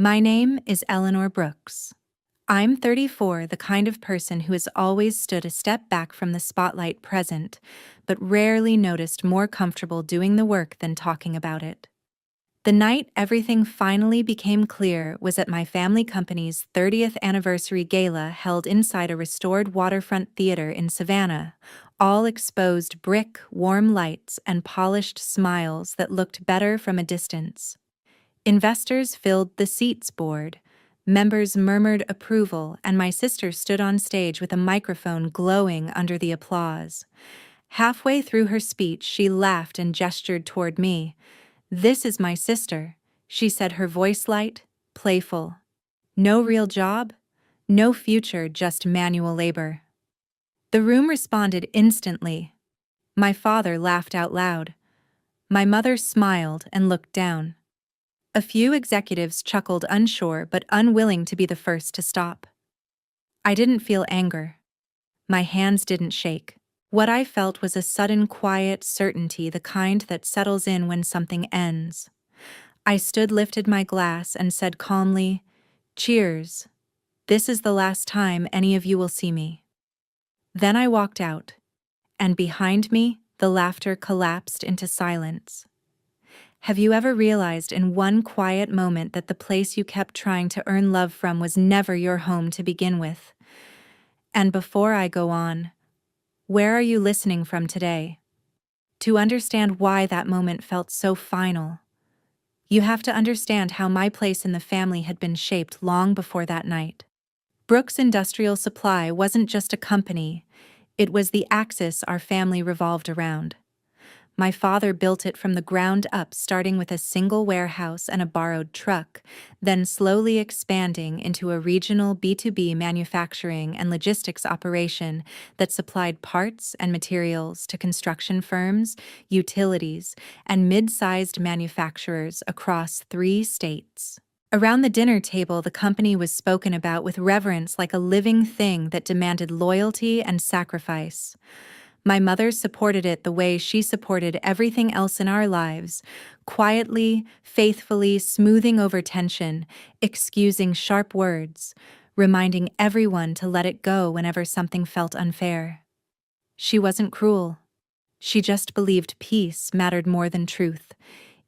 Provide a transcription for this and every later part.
My name is Eleanor Brooks. I'm 34, the kind of person who has always stood a step back from the spotlight present, but rarely noticed more comfortable doing the work than talking about it. The night everything finally became clear was at my family company's 30th anniversary gala held inside a restored waterfront theater in Savannah, all exposed brick, warm lights, and polished smiles that looked better from a distance. Investors filled the seats board. Members murmured approval, and my sister stood on stage with a microphone glowing under the applause. Halfway through her speech, she laughed and gestured toward me. "This is my sister," she said, her voice light, playful. "No real job? No future, just manual labor." The room responded instantly. My father laughed out loud. My mother smiled and looked down. A few executives chuckled, unsure but unwilling to be the first to stop. I didn't feel anger. My hands didn't shake. What I felt was a sudden quiet certainty, the kind that settles in when something ends. I lifted my glass and said calmly, "Cheers. This is the last time any of you will see me." Then I walked out, and behind me, the laughter collapsed into silence. Have you ever realized in one quiet moment that the place you kept trying to earn love from was never your home to begin with? And before I go on, where are you listening from today? To understand why that moment felt so final, you have to understand how my place in the family had been shaped long before that night. Brooks Industrial Supply wasn't just a company, it was the axis our family revolved around. My father built it from the ground up, starting with a single warehouse and a borrowed truck, then slowly expanding into a regional B2B manufacturing and logistics operation that supplied parts and materials to construction firms, utilities, and mid-sized manufacturers across 3 states. Around the dinner table, the company was spoken about with reverence, like a living thing that demanded loyalty and sacrifice. My mother supported it the way she supported everything else in our lives, quietly, faithfully, smoothing over tension, excusing sharp words, reminding everyone to let it go whenever something felt unfair. She wasn't cruel. She just believed peace mattered more than truth,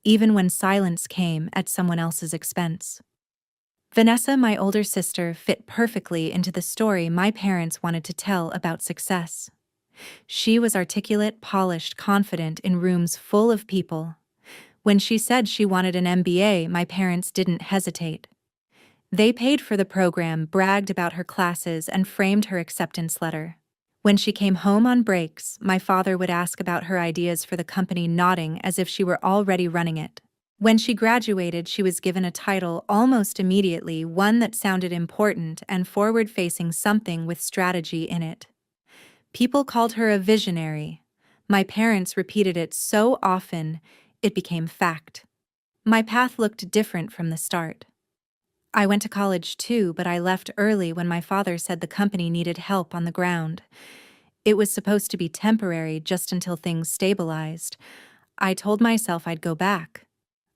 even when silence came at someone else's expense. Vanessa, my older sister, fit perfectly into the story my parents wanted to tell about success. She was articulate, polished, confident in rooms full of people. When she said she wanted an MBA, my parents didn't hesitate. They paid for the program, bragged about her classes, and framed her acceptance letter. When she came home on breaks, my father would ask about her ideas for the company, nodding as if she were already running it. When she graduated, she was given a title almost immediately, one that sounded important and forward-facing, something with strategy in it. People called her a visionary. My parents repeated it so often, it became fact. My path looked different from the start. I went to college too, but I left early when my father said the company needed help on the ground. It was supposed to be temporary, just until things stabilized. I told myself I'd go back.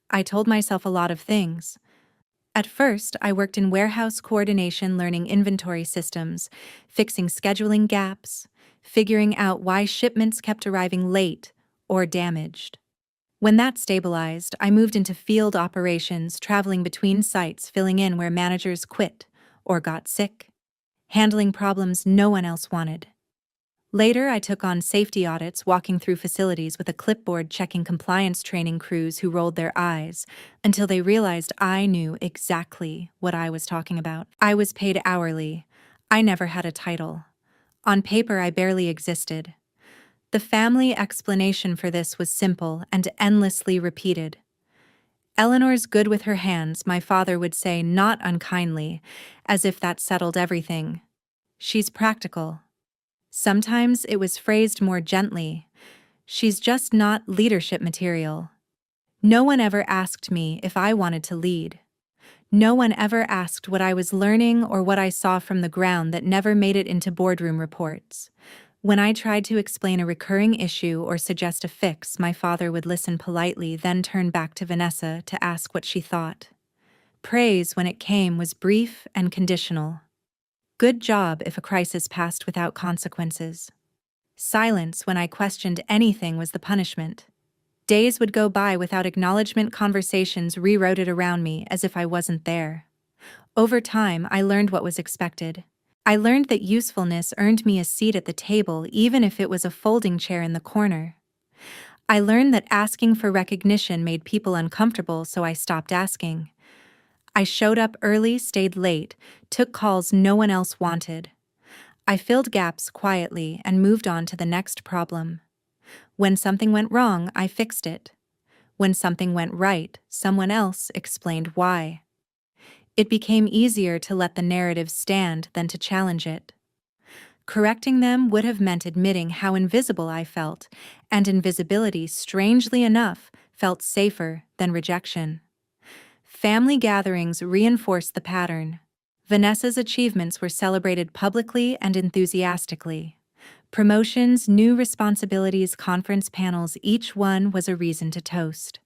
I told myself a lot of things. At first, I worked in warehouse coordination, learning inventory systems, fixing scheduling gaps, figuring out why shipments kept arriving late or damaged. When that stabilized, I moved into field operations, traveling between sites, filling in where managers quit or got sick, handling problems no one else wanted. Later, I took on safety audits, walking through facilities with a clipboard, checking compliance, training crews who rolled their eyes until they realized I knew exactly what I was talking about. I was paid hourly. I never had a title. On paper, I barely existed. The family explanation for this was simple and endlessly repeated. "Eleanor's good with her hands," my father would say, not unkindly, as if that settled everything. "She's practical." Sometimes it was phrased more gently. "She's just not leadership material." No one ever asked me if I wanted to lead. No one ever asked what I was learning or what I saw from the ground that never made it into boardroom reports. When I tried to explain a recurring issue or suggest a fix, my father would listen politely, then turn back to Vanessa to ask what she thought. Praise, when it came, was brief and conditional. Good job if a crisis passed without consequences. Silence when I questioned anything was the punishment. Days would go by without acknowledgement, conversations rewrote it around me as if I wasn't there. Over time, I learned what was expected. I learned that usefulness earned me a seat at the table even if it was a folding chair in the corner. I learned that asking for recognition made people uncomfortable, so I stopped asking. I showed up early, stayed late, took calls no one else wanted. I filled gaps quietly and moved on to the next problem. When something went wrong, I fixed it. When something went right, someone else explained why. It became easier to let the narrative stand than to challenge it. Correcting them would have meant admitting how invisible I felt, and invisibility, strangely enough, felt safer than rejection. Family gatherings reinforced the pattern. Vanessa's achievements were celebrated publicly and enthusiastically. Promotions, new responsibilities, conference panels, each one was a reason to toast.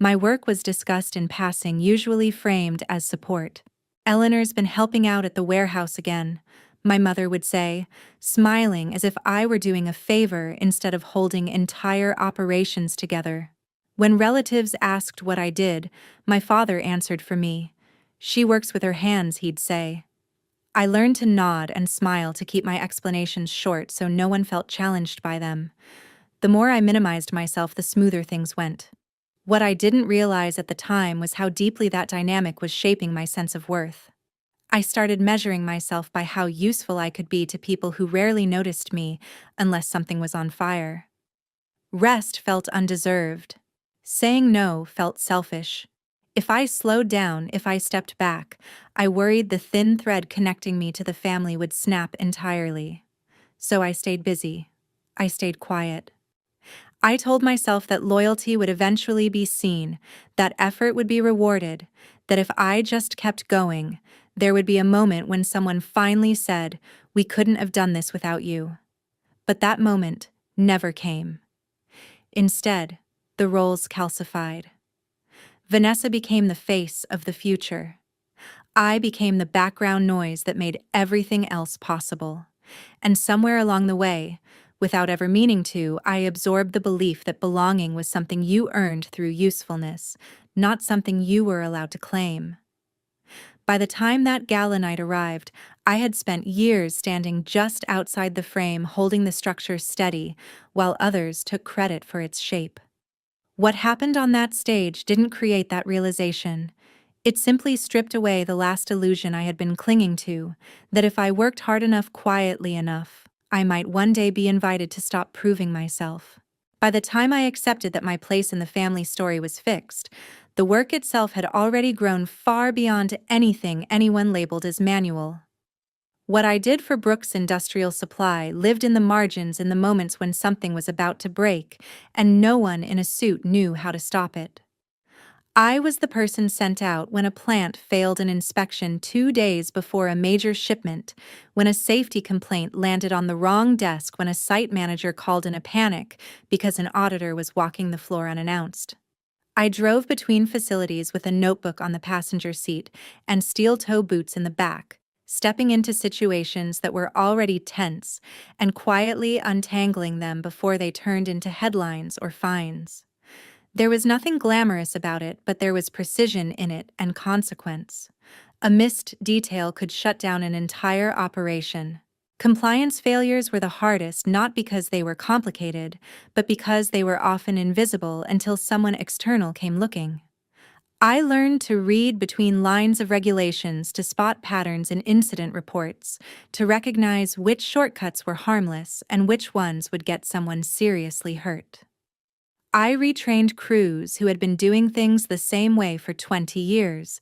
My work was discussed in passing, usually framed as support. "Eleanor's been helping out at the warehouse again," my mother would say, smiling as if I were doing a favor instead of holding entire operations together. When relatives asked what I did, my father answered for me. "She works with her hands," he'd say. I learned to nod and smile to keep my explanations short so no one felt challenged by them. The more I minimized myself, the smoother things went. What I didn't realize at the time was how deeply that dynamic was shaping my sense of worth. I started measuring myself by how useful I could be to people who rarely noticed me unless something was on fire. Rest felt undeserved. Saying no felt selfish. If I slowed down, if I stepped back, I worried the thin thread connecting me to the family would snap entirely. So I stayed busy. I stayed quiet. I told myself that loyalty would eventually be seen, that effort would be rewarded, that if I just kept going, there would be a moment when someone finally said, "We couldn't have done this without you." But that moment never came. Instead, the roles calcified. Vanessa became the face of the future. I became the background noise that made everything else possible. And somewhere along the way, without ever meaning to, I absorbed the belief that belonging was something you earned through usefulness, not something you were allowed to claim. By the time that gala night arrived, I had spent years standing just outside the frame, holding the structure steady, while others took credit for its shape. What happened on that stage didn't create that realization. It simply stripped away the last illusion I had been clinging to, that if I worked hard enough, quietly enough, I might one day be invited to stop proving myself. By the time I accepted that my place in the family story was fixed, the work itself had already grown far beyond anything anyone labeled as manual. What I did for Brooks Industrial Supply lived in the margins, in the moments when something was about to break, and no one in a suit knew how to stop it. I was the person sent out when a plant failed an inspection 2 days before a major shipment, when a safety complaint landed on the wrong desk, when a site manager called in a panic because an auditor was walking the floor unannounced. I drove between facilities with a notebook on the passenger seat and steel-toe boots in the back, stepping into situations that were already tense and quietly untangling them before they turned into headlines or fines. There was nothing glamorous about it, but there was precision in it and consequence. A missed detail could shut down an entire operation. Compliance failures were the hardest, not because they were complicated, but because they were often invisible until someone external came looking. I learned to read between lines of regulations, to spot patterns in incident reports, to recognize which shortcuts were harmless and which ones would get someone seriously hurt. I retrained crews who had been doing things the same way for 20 years,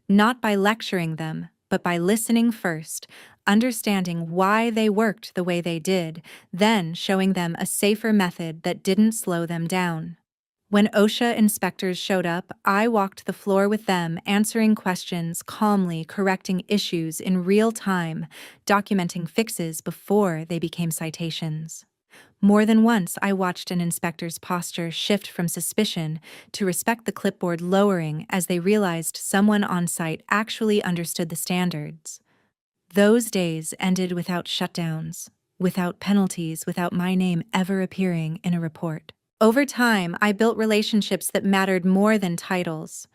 not by lecturing them, but by listening first, understanding why they worked the way they did, then showing them a safer method that didn't slow them down. When OSHA inspectors showed up, I walked the floor with them, answering questions calmly, correcting issues in real time, documenting fixes before they became citations. More than once, I watched an inspector's posture shift from suspicion to respect, the clipboard lowering as they realized someone on site actually understood the standards. Those days ended without shutdowns, without penalties, without my name ever appearing in a report. Over time, I built relationships that mattered more than titles.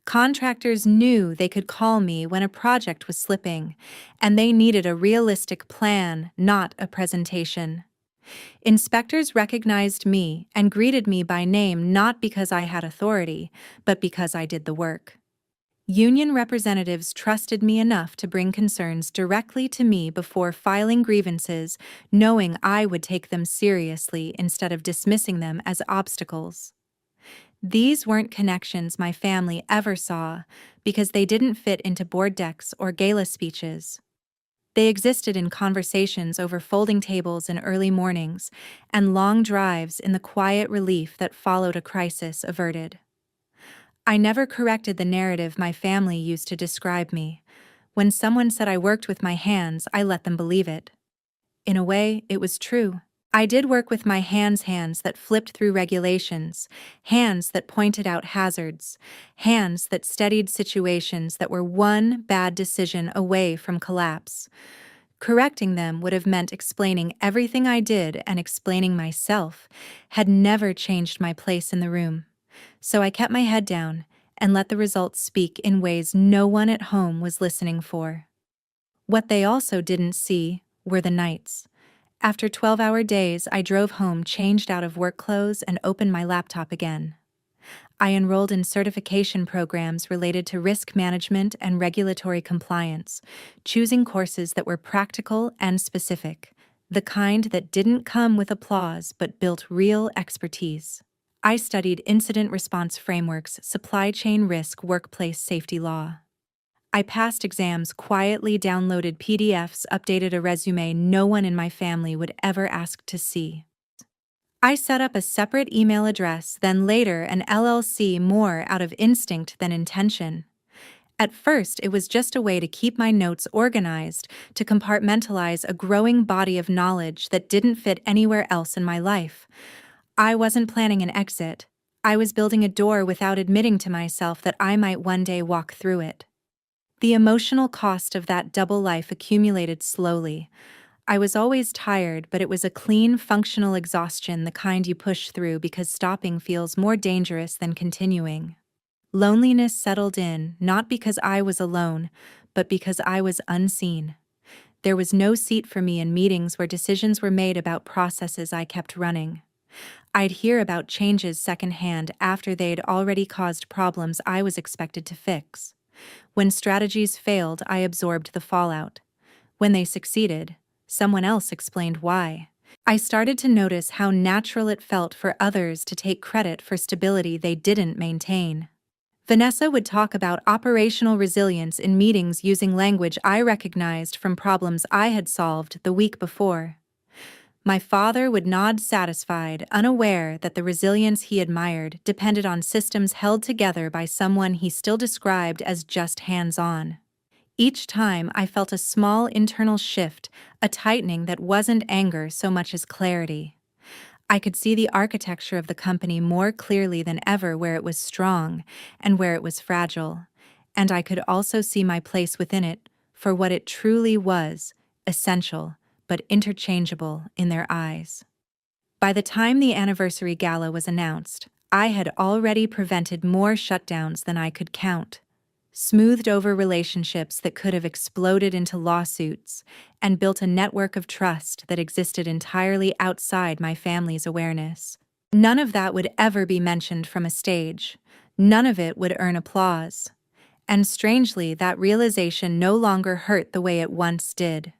Contractors knew they could call me when a project was slipping, and they needed a realistic plan, not a presentation. Inspectors recognized me and greeted me by name not because I had authority, but because I did the work. Union representatives trusted me enough to bring concerns directly to me before filing grievances, knowing I would take them seriously instead of dismissing them as obstacles. These weren't connections my family ever saw because they didn't fit into board decks or gala speeches. They existed in conversations over folding tables in early mornings and long drives in the quiet relief that followed a crisis averted. I never corrected the narrative my family used to describe me. When someone said I worked with my hands, I let them believe it. In a way, it was true. I did work with my hands that flipped through regulations, hands that pointed out hazards, hands that steadied situations that were one bad decision away from collapse. Correcting them would have meant explaining everything I did, and explaining myself had never changed my place in the room. So I kept my head down and let the results speak in ways no one at home was listening for. What they also didn't see were the nights. After 12-hour days, I drove home changed out of work clothes and opened my laptop again. I enrolled in certification programs related to risk management and regulatory compliance, choosing courses that were practical and specific, the kind that didn't come with applause but built real expertise. I studied incident response frameworks, supply chain risk, workplace safety law. I passed exams, quietly downloaded PDFs, updated a resume no one in my family would ever ask to see. I set up a separate email address, then later an LLC, more out of instinct than intention. At first, it was just a way to keep my notes organized, to compartmentalize a growing body of knowledge that didn't fit anywhere else in my life. I wasn't planning an exit. I was building a door without admitting to myself that I might one day walk through it. The emotional cost of that double life accumulated slowly. I was always tired, but it was a clean, functional exhaustion, the kind you push through because stopping feels more dangerous than continuing. Loneliness settled in, not because I was alone, but because I was unseen. There was no seat for me in meetings where decisions were made about processes I kept running. I'd hear about changes secondhand after they'd already caused problems I was expected to fix. When strategies failed, I absorbed the fallout. When they succeeded, someone else explained why. I started to notice how natural it felt for others to take credit for stability they didn't maintain. Vanessa would talk about operational resilience in meetings using language I recognized from problems I had solved the week before. My father would nod satisfied, unaware that the resilience he admired depended on systems held together by someone he still described as just hands-on. Each time I felt a small internal shift, a tightening that wasn't anger so much as clarity. I could see the architecture of the company more clearly than ever, where it was strong and where it was fragile. And I could also see my place within it for what it truly was, essential but interchangeable in their eyes. By the time the anniversary gala was announced, I had already prevented more shutdowns than I could count, smoothed over relationships that could have exploded into lawsuits, and built a network of trust that existed entirely outside my family's awareness. None of that would ever be mentioned from a stage. None of it would earn applause. And strangely, that realization no longer hurt the way it once did.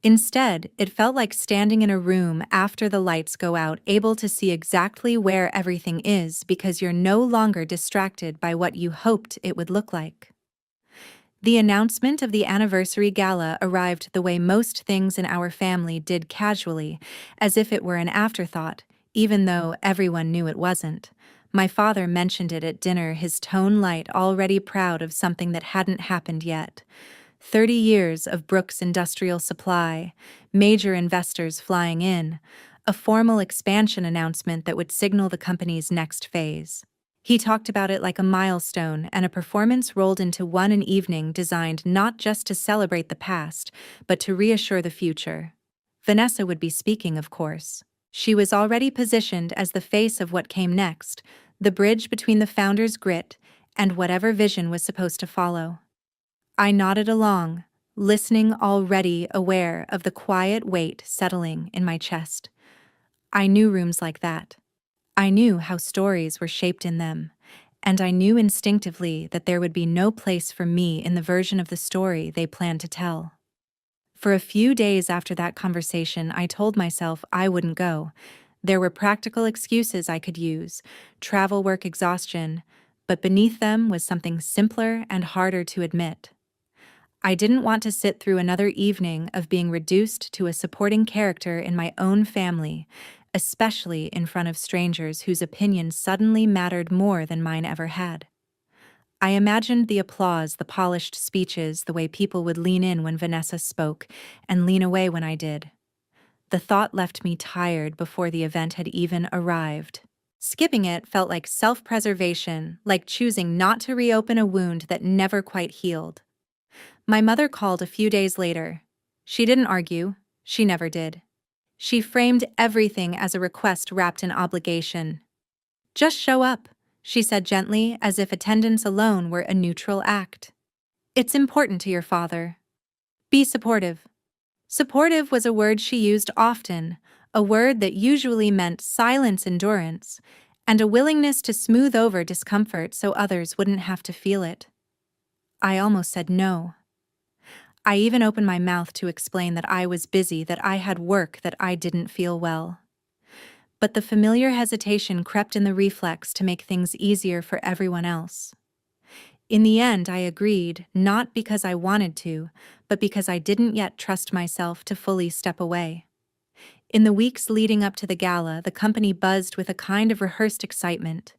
Instead, it felt like standing in a room after the lights go out, able to see exactly where everything is because you're no longer distracted by what you hoped it would look like. The announcement of the anniversary gala arrived the way most things in our family did, casually, as if it were an afterthought, even though everyone knew it wasn't. My father mentioned it at dinner, his tone light, already proud of something that hadn't happened yet. 30 years of Brooks Industrial Supply, major investors flying in, a formal expansion announcement that would signal the company's next phase. He talked about it like a milestone and a performance rolled into one an evening designed not just to celebrate the past, but to reassure the future. Vanessa would be speaking, of course. She was already positioned as the face of what came next, the bridge between the founder's grit and whatever vision was supposed to follow. I nodded along, listening, already aware of the quiet weight settling in my chest. I knew rooms like that. I knew how stories were shaped in them, and I knew instinctively that there would be no place for me in the version of the story they planned to tell. For a few days after that conversation, I told myself I wouldn't go. There were practical excuses I could use, travel, work, exhaustion, but beneath them was something simpler and harder to admit. I didn't want to sit through another evening of being reduced to a supporting character in my own family, especially in front of strangers whose opinions suddenly mattered more than mine ever had. I imagined the applause, the polished speeches, the way people would lean in when Vanessa spoke and lean away when I did. The thought left me tired before the event had even arrived. Skipping it felt like self-preservation, like choosing not to reopen a wound that never quite healed. My mother called a few days later. She didn't argue. She never did. She framed everything as a request wrapped in obligation. "Just show up," she said gently, as if attendance alone were a neutral act. "It's important to your father. Be supportive." Supportive was a word she used often, a word that usually meant silence endurance, and a willingness to smooth over discomfort so others wouldn't have to feel it. I almost said no. I even opened my mouth to explain that I was busy, that I had work, that I didn't feel well. But the familiar hesitation crept in the reflex to make things easier for everyone else. In the end, I agreed, not because I wanted to, but because I didn't yet trust myself to fully step away. In the weeks leading up to the gala, the company buzzed with a kind of rehearsed excitement.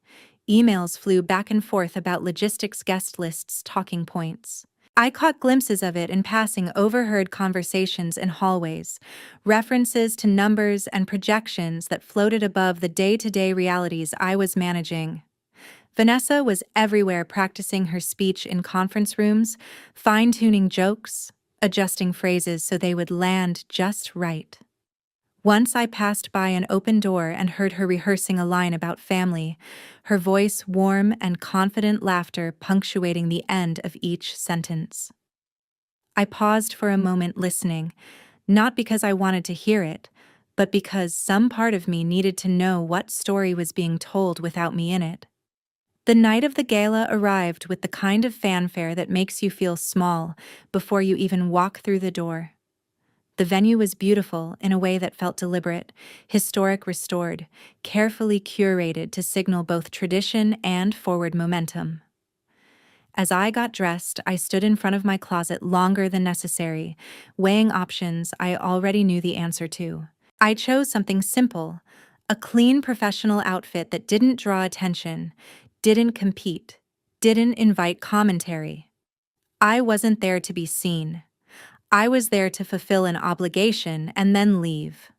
Emails flew back and forth about logistics, guest lists, talking points. I caught glimpses of it in passing, overheard conversations in hallways, references to numbers and projections that floated above the day-to-day realities I was managing. Vanessa was everywhere, practicing her speech in conference rooms, fine-tuning jokes, adjusting phrases so they would land just right. Once I passed by an open door and heard her rehearsing a line about family, her voice warm and confident, laughter punctuating the end of each sentence. I paused for a moment, listening, not because I wanted to hear it, but because some part of me needed to know what story was being told without me in it. The night of the gala arrived with the kind of fanfare that makes you feel small before you even walk through the door. The venue was beautiful in a way that felt deliberate, historic, restored, carefully curated to signal both tradition and forward momentum. As I got dressed, I stood in front of my closet longer than necessary, weighing options I already knew the answer to. I chose something simple, a clean professional outfit that didn't draw attention, didn't compete, didn't invite commentary. I wasn't there to be seen. I was there to fulfill an obligation and then leave.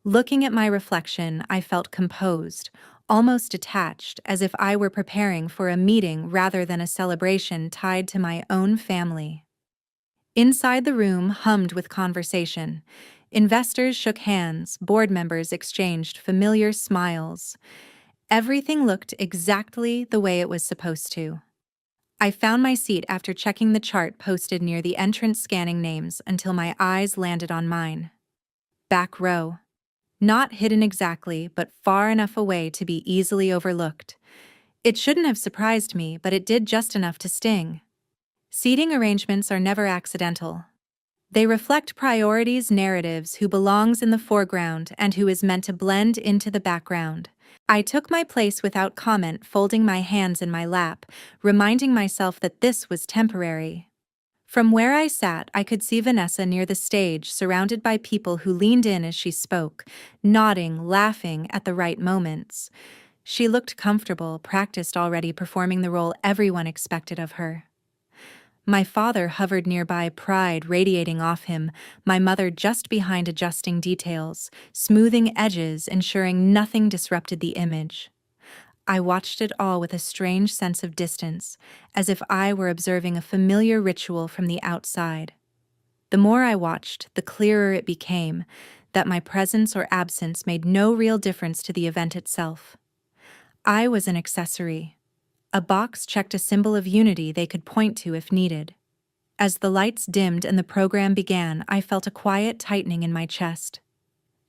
Looking at my reflection, I felt composed, almost detached, as if I were preparing for a meeting rather than a celebration tied to my own family. Inside the room hummed with conversation. Investors shook hands, board members exchanged familiar smiles. Everything looked exactly the way it was supposed to. I found my seat after checking the chart posted near the entrance, scanning names until my eyes landed on mine. Back row. Not hidden exactly, but far enough away to be easily overlooked. It shouldn't have surprised me, but it did just enough to sting. Seating arrangements are never accidental. They reflect priorities, narratives, who belongs in the foreground and who is meant to blend into the background. I took my place without comment, folding my hands in my lap, reminding myself that this was temporary. From where I sat, I could see Vanessa near the stage, surrounded by people who leaned in as she spoke, nodding, laughing at the right moments. She looked comfortable, practiced already, performing the role everyone expected of her. My father hovered nearby, pride radiating off him, my mother just behind adjusting details, smoothing edges, ensuring nothing disrupted the image. I watched it all with a strange sense of distance, as if I were observing a familiar ritual from the outside. The more I watched, the clearer it became that my presence or absence made no real difference to the event itself. I was an accessory. A box checked, a symbol of unity they could point to if needed. As the lights dimmed and the program began, I felt a quiet tightening in my chest.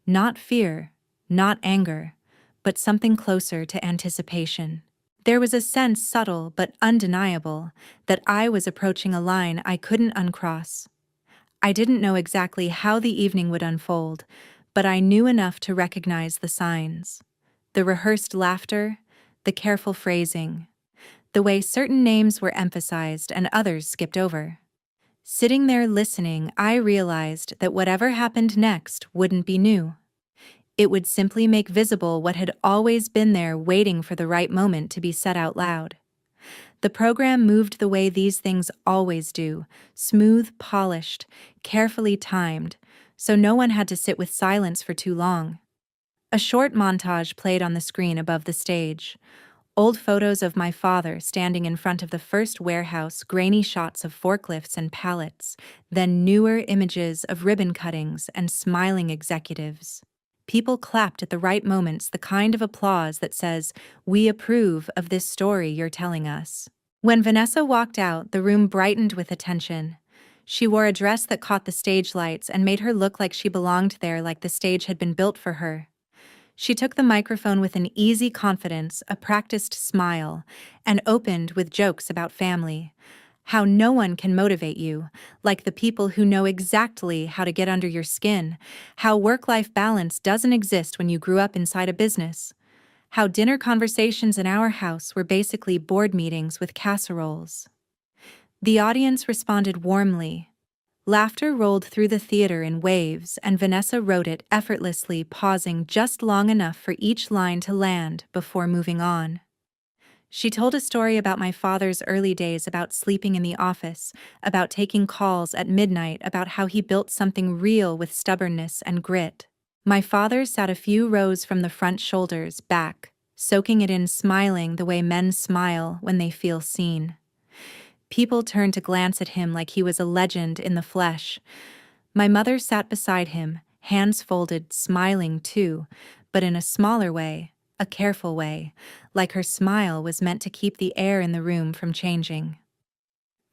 Not fear, not anger, but something closer to anticipation. There was a sense, subtle but undeniable, that I was approaching a line I couldn't uncross. I didn't know exactly how the evening would unfold, but I knew enough to recognize the signs. The rehearsed laughter, the careful phrasing, the way certain names were emphasized and others skipped over. Sitting there listening, I realized that whatever happened next wouldn't be new. It would simply make visible what had always been there, waiting for the right moment to be said out loud. The program moved the way these things always do, smooth, polished, carefully timed, so no one had to sit with silence for too long. A short montage played on the screen above the stage. Old photos of my father standing in front of the first warehouse, grainy shots of forklifts and pallets, then newer images of ribbon cuttings and smiling executives. People clapped at the right moments, the kind of applause that says, "We approve of this story you're telling us." When Vanessa walked out, the room brightened with attention. She wore a dress that caught the stage lights and made her look like she belonged there, like the stage had been built for her. She took the microphone with an easy confidence, a practiced smile, and opened with jokes about family. How no one can motivate you, like the people who know exactly how to get under your skin. How work-life balance doesn't exist when you grew up inside a business. How dinner conversations in our house were basically board meetings with casseroles. The audience responded warmly. Laughter rolled through the theater in waves, and Vanessa wrote it effortlessly, pausing just long enough for each line to land before moving on. She told a story about my father's early days, about sleeping in the office, about taking calls at midnight, about how he built something real with stubbornness and grit. My father sat a few rows from the front, shoulders back, soaking it in, smiling the way men smile when they feel seen. People turned to glance at him like he was a legend in the flesh. My mother sat beside him, hands folded, smiling too, but in a smaller way, a careful way, like her smile was meant to keep the air in the room from changing.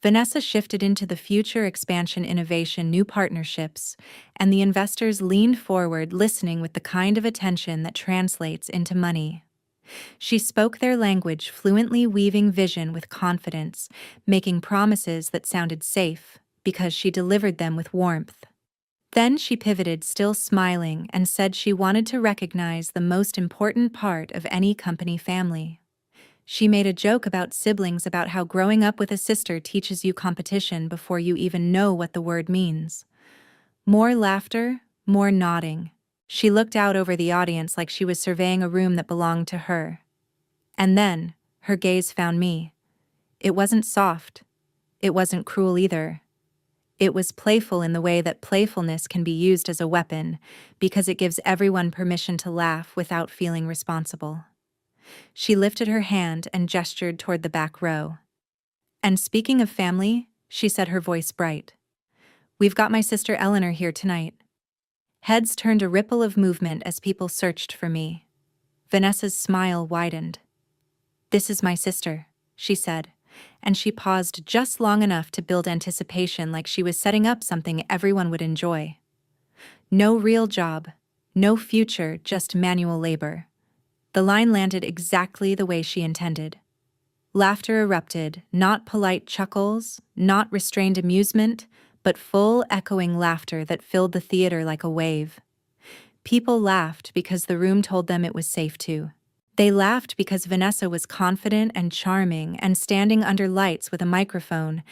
Vanessa shifted into the future, expansion, innovation, new partnerships, and the investors leaned forward, listening with the kind of attention that translates into money. She spoke their language fluently, weaving vision with confidence, making promises that sounded safe because she delivered them with warmth. Then she pivoted, still smiling, and said she wanted to recognize the most important part of any company: family. She made a joke about siblings, about how growing up with a sister teaches you competition before you even know what the word means. More laughter, more nodding. She looked out over the audience like she was surveying a room that belonged to her. And then, her gaze found me. It wasn't soft. It wasn't cruel either. It was playful, in the way that playfulness can be used as a weapon, because it gives everyone permission to laugh without feeling responsible. She lifted her hand and gestured toward the back row. "And speaking of family," she said, her voice bright, "we've got my sister Eleanor here tonight." Heads turned, a ripple of movement as people searched for me. Vanessa's smile widened. "This is my sister," she said, and she paused just long enough to build anticipation, like she was setting up something everyone would enjoy. No real job, no future, just manual labor. The line landed exactly the way she intended. Laughter erupted, not polite chuckles, not restrained amusement, but full, echoing laughter that filled the theater like a wave. People laughed because the room told them it was safe to. They laughed because Vanessa was confident and charming and standing under lights with a microphone,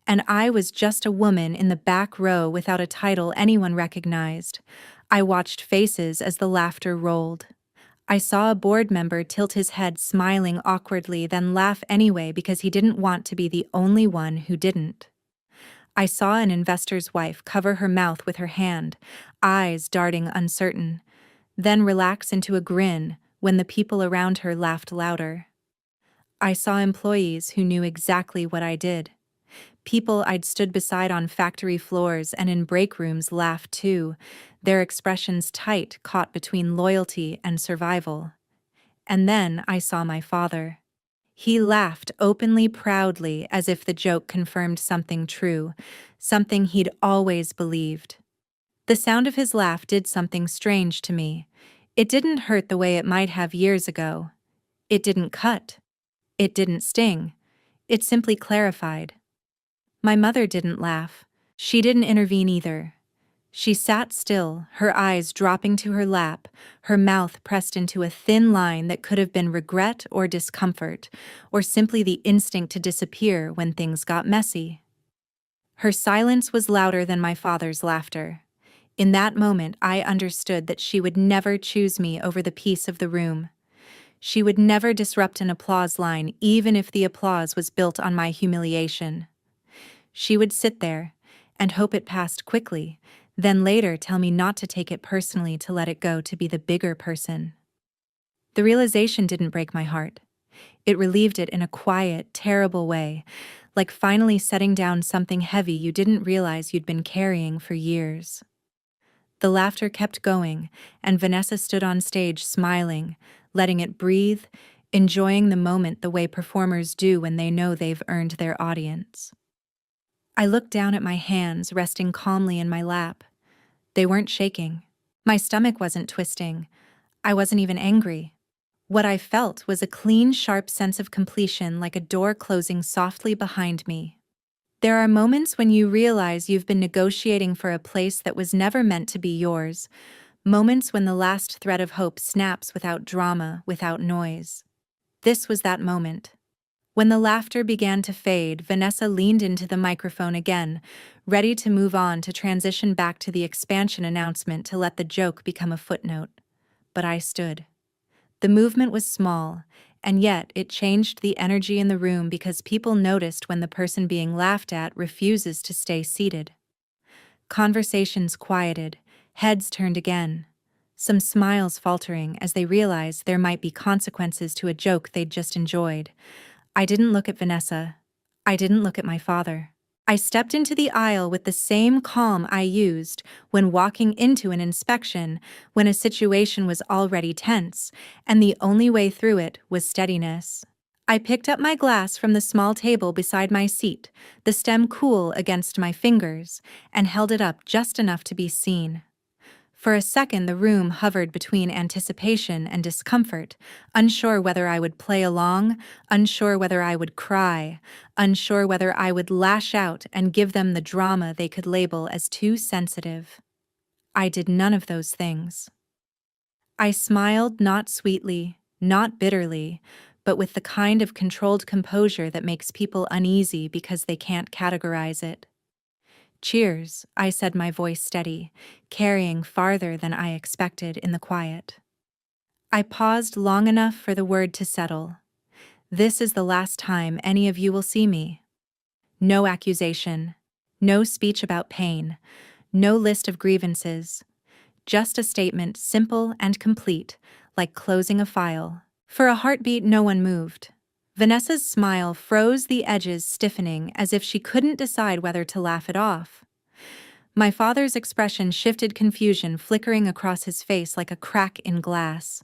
and I was just a woman in the back row without a title anyone recognized. I watched faces as the laughter rolled. I saw a board member tilt his head, smiling awkwardly, then laugh anyway because he didn't want to be the only one who didn't. I saw an investor's wife cover her mouth with her hand, eyes darting uncertain, then relax into a grin when the people around her laughed louder. I saw employees who knew exactly what I did. People I'd stood beside on factory floors and in break rooms laughed too, their expressions tight, caught between loyalty and survival. And then I saw my father. He laughed openly, proudly, as if the joke confirmed something true, something he'd always believed. The sound of his laugh did something strange to me. It didn't hurt the way it might have years ago. It didn't cut. It didn't sting. It simply clarified. My mother didn't laugh. She didn't intervene either. She sat still, her eyes dropping to her lap, her mouth pressed into a thin line that could have been regret or discomfort, or simply the instinct to disappear when things got messy. Her silence was louder than my father's laughter. In that moment, I understood that she would never choose me over the peace of the room. She would never disrupt an applause line, even if the applause was built on my humiliation. She would sit there and hope it passed quickly, then later tell me not to take it personally, to let it go, to be the bigger person. The realization didn't break my heart. It relieved it in a quiet, terrible way, like finally setting down something heavy you didn't realize you'd been carrying for years. The laughter kept going, and Vanessa stood on stage smiling, letting it breathe, enjoying the moment the way performers do when they know they've earned their audience. I looked down at my hands resting calmly in my lap. They weren't shaking. My stomach wasn't twisting. I wasn't even angry. What I felt was a clean, sharp sense of completion, like a door closing softly behind me. There are moments when you realize you've been negotiating for a place that was never meant to be yours, moments when the last thread of hope snaps without drama, without noise. This was that moment. When the laughter began to fade, Vanessa leaned into the microphone again, ready to move on, to transition back to the expansion announcement, to let the joke become a footnote. But I stood. The movement was small, and yet it changed the energy in the room, because people noticed when the person being laughed at refuses to stay seated. Conversations quieted, heads turned again, some smiles faltering as they realized there might be consequences to a joke they'd just enjoyed. I didn't look at Vanessa. I didn't look at my father. I stepped into the aisle with the same calm I used when walking into an inspection, when a situation was already tense, and the only way through it was steadiness. I picked up my glass from the small table beside my seat, the stem cool against my fingers, and held it up just enough to be seen. For a second, the room hovered between anticipation and discomfort, unsure whether I would play along, unsure whether I would cry, unsure whether I would lash out and give them the drama they could label as too sensitive. I did none of those things. I smiled, not sweetly, not bitterly, but with the kind of controlled composure that makes people uneasy because they can't categorize it. "Cheers," I said, my voice steady, carrying farther than I expected in the quiet. I paused long enough for the word to settle. This is the last time any of you will see me. No accusation, no speech about pain, no list of grievances, just a statement, simple and complete, like closing a file. For a heartbeat, no one moved. Vanessa's smile froze, the edges stiffening as if she couldn't decide whether to laugh it off. My father's expression shifted, confusion flickering across his face like a crack in glass.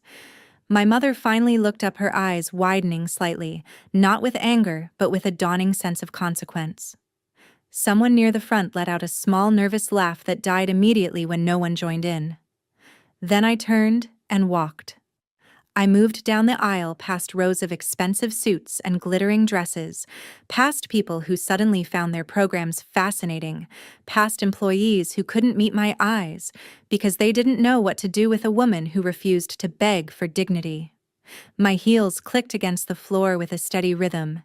My mother finally looked up, her eyes widening slightly, not with anger, but with a dawning sense of consequence. Someone near the front let out a small, nervous laugh that died immediately when no one joined in. Then I turned and walked. I moved down the aisle, past rows of expensive suits and glittering dresses, past people who suddenly found their programs fascinating, past employees who couldn't meet my eyes because they didn't know what to do with a woman who refused to beg for dignity. My heels clicked against the floor with a steady rhythm.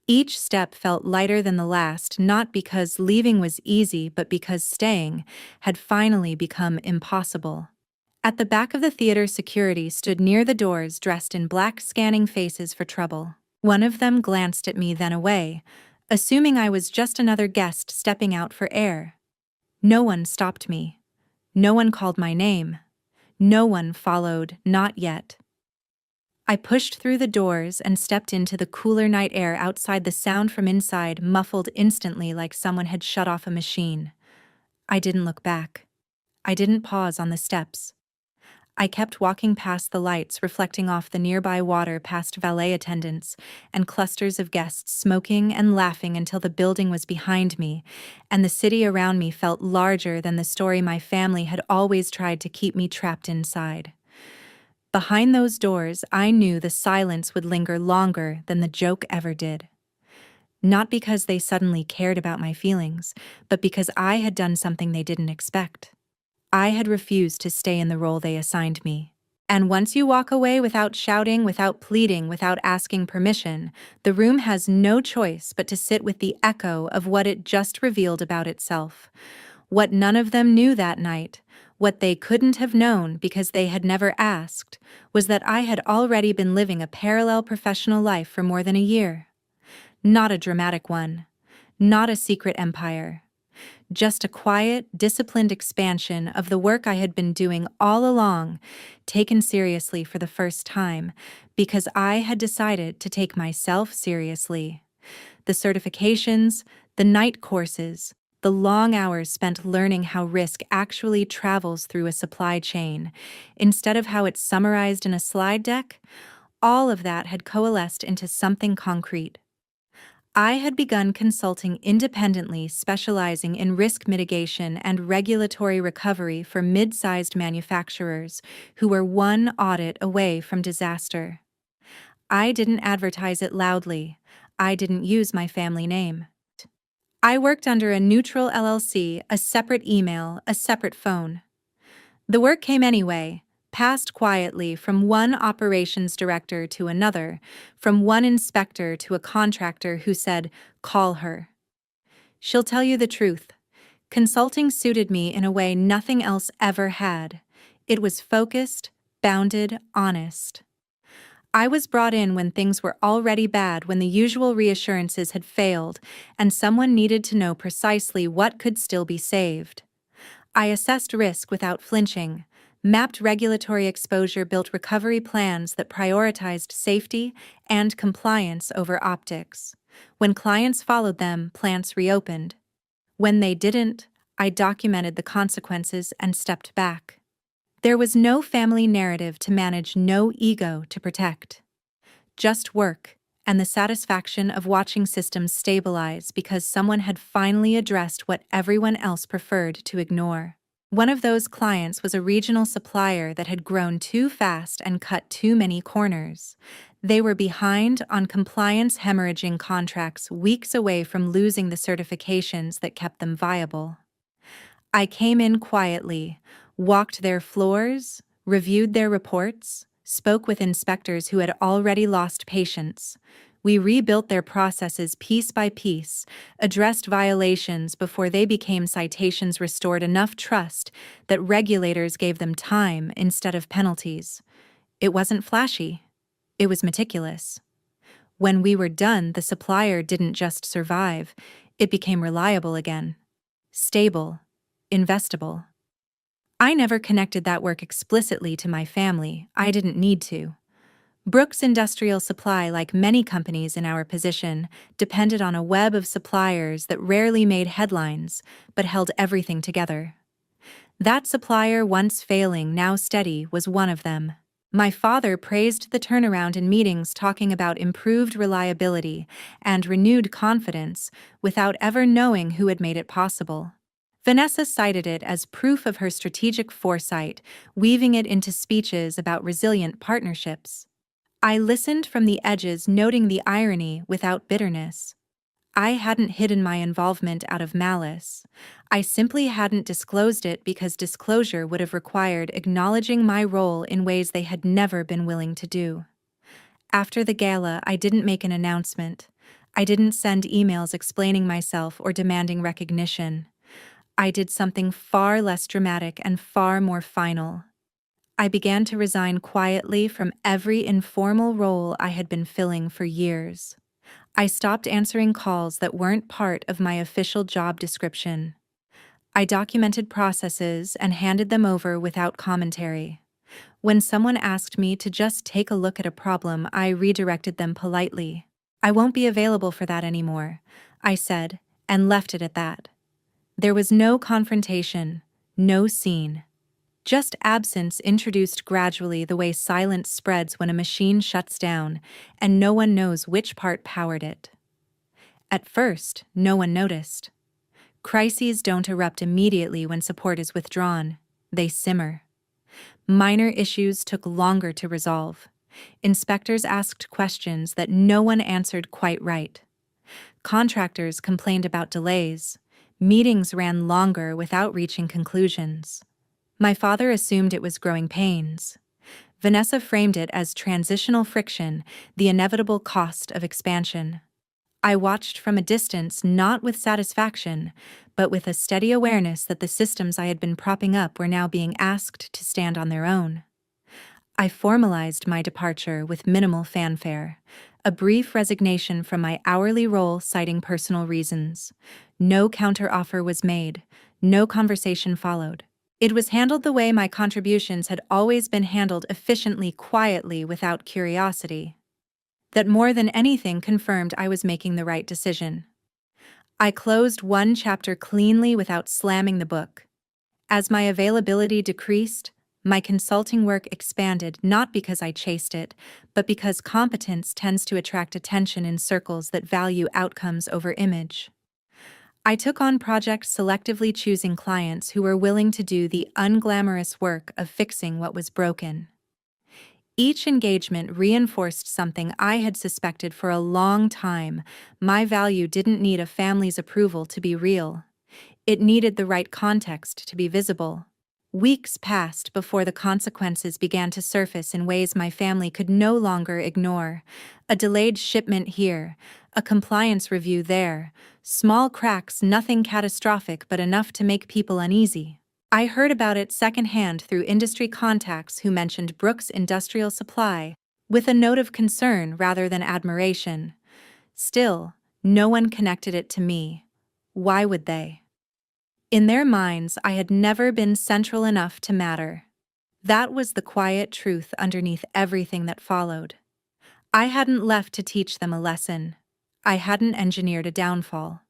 Each step felt lighter than the last, not because leaving was easy, but because staying had finally become impossible. At the back of the theater, security stood near the doors, dressed in black, scanning faces for trouble. One of them glanced at me, then away, assuming I was just another guest stepping out for air. No one stopped me. No one called my name. No one followed, not yet. I pushed through the doors and stepped into the cooler night air outside. The sound from inside muffled instantly like someone had shut off a machine. I didn't look back. I didn't pause on the steps. I kept walking past the lights reflecting off the nearby water, past valet attendants and clusters of guests smoking and laughing until the building was behind me, and the city around me felt larger than the story my family had always tried to keep me trapped inside. Behind those doors, I knew the silence would linger longer than the joke ever did. Not because they suddenly cared about my feelings, but because I had done something they didn't expect. I had refused to stay in the role they assigned me. And once you walk away without shouting, without pleading, without asking permission, the room has no choice but to sit with the echo of what it just revealed about itself. What none of them knew that night, what they couldn't have known because they had never asked, was that I had already been living a parallel professional life for more than a year. Not a dramatic one. Not a secret empire. Just a quiet, disciplined expansion of the work I had been doing all along, taken seriously for the first time, because I had decided to take myself seriously. The certifications, the night courses, the long hours spent learning how risk actually travels through a supply chain, instead of how it's summarized in a slide deck, all of that had coalesced into something concrete. I had begun consulting independently, specializing in risk mitigation and regulatory recovery for mid-sized manufacturers who were one audit away from disaster. I didn't advertise it loudly. I didn't use my family name. I worked under a neutral LLC, a separate email, a separate phone. The work came anyway, passed quietly from one operations director to another, from one inspector to a contractor who said, "Call her. She'll tell you the truth." Consulting suited me in a way nothing else ever had. It was focused, bounded, honest. I was brought in when things were already bad, when the usual reassurances had failed, and someone needed to know precisely what could still be saved. I assessed risk without flinching, mapped regulatory exposure, built recovery plans that prioritized safety and compliance over optics. When clients followed them, plants reopened. When they didn't, I documented the consequences and stepped back. There was no family narrative to manage, no ego to protect. Just work, and the satisfaction of watching systems stabilize because someone had finally addressed what everyone else preferred to ignore. One of those clients was a regional supplier that had grown too fast and cut too many corners. They were behind on compliance, hemorrhaging contracts, weeks away from losing the certifications that kept them viable. I came in quietly, walked their floors, reviewed their reports, spoke with inspectors who had already lost patience. We rebuilt their processes piece by piece, addressed violations before they became citations, restored enough trust that regulators gave them time instead of penalties. It wasn't flashy. It was meticulous. When we were done, the supplier didn't just survive. It became reliable again. Stable. Investable. I never connected that work explicitly to my family. I didn't need to. Brooks Industrial Supply, like many companies in our position, depended on a web of suppliers that rarely made headlines, but held everything together. That supplier, once failing, now steady, was one of them. My father praised the turnaround in meetings, talking about improved reliability and renewed confidence without ever knowing who had made it possible. Vanessa cited it as proof of her strategic foresight, weaving it into speeches about resilient partnerships. I listened from the edges, noting the irony without bitterness. I hadn't hidden my involvement out of malice. I simply hadn't disclosed it because disclosure would have required acknowledging my role in ways they had never been willing to do. After the gala, I didn't make an announcement. I didn't send emails explaining myself or demanding recognition. I did something far less dramatic and far more final. I began to resign quietly from every informal role I had been filling for years. I stopped answering calls that weren't part of my official job description. I documented processes and handed them over without commentary. When someone asked me to just take a look at a problem, I redirected them politely. "I won't be available for that anymore," I said, and left it at that. There was no confrontation, no scene. Just absence introduced gradually, the way silence spreads when a machine shuts down and no one knows which part powered it. At first, no one noticed. Crises don't erupt immediately when support is withdrawn. They simmer. Minor issues took longer to resolve. Inspectors asked questions that no one answered quite right. Contractors complained about delays. Meetings ran longer without reaching conclusions. My father assumed it was growing pains. Vanessa framed it as transitional friction, the inevitable cost of expansion. I watched from a distance, not with satisfaction, but with a steady awareness that the systems I had been propping up were now being asked to stand on their own. I formalized my departure with minimal fanfare, a brief resignation from my hourly role citing personal reasons. No counteroffer was made, no conversation followed. It was handled the way my contributions had always been handled, efficiently, quietly, without curiosity. That more than anything confirmed I was making the right decision. I closed one chapter cleanly without slamming the book. As my availability decreased, my consulting work expanded, not because I chased it, but because competence tends to attract attention in circles that value outcomes over image. I took on projects, selectively choosing clients who were willing to do the unglamorous work of fixing what was broken. Each engagement reinforced something I had suspected for a long time: my value didn't need a family's approval to be real. It needed the right context to be visible. Weeks passed before the consequences began to surface in ways my family could no longer ignore. A delayed shipment here, a compliance review there, small cracks, nothing catastrophic but enough to make people uneasy. I heard about it secondhand through industry contacts who mentioned Brooks Industrial Supply, with a note of concern rather than admiration. Still, no one connected it to me. Why would they? In their minds, I had never been central enough to matter. That was the quiet truth underneath everything that followed. I hadn't left to teach them a lesson. I hadn't engineered a downfall.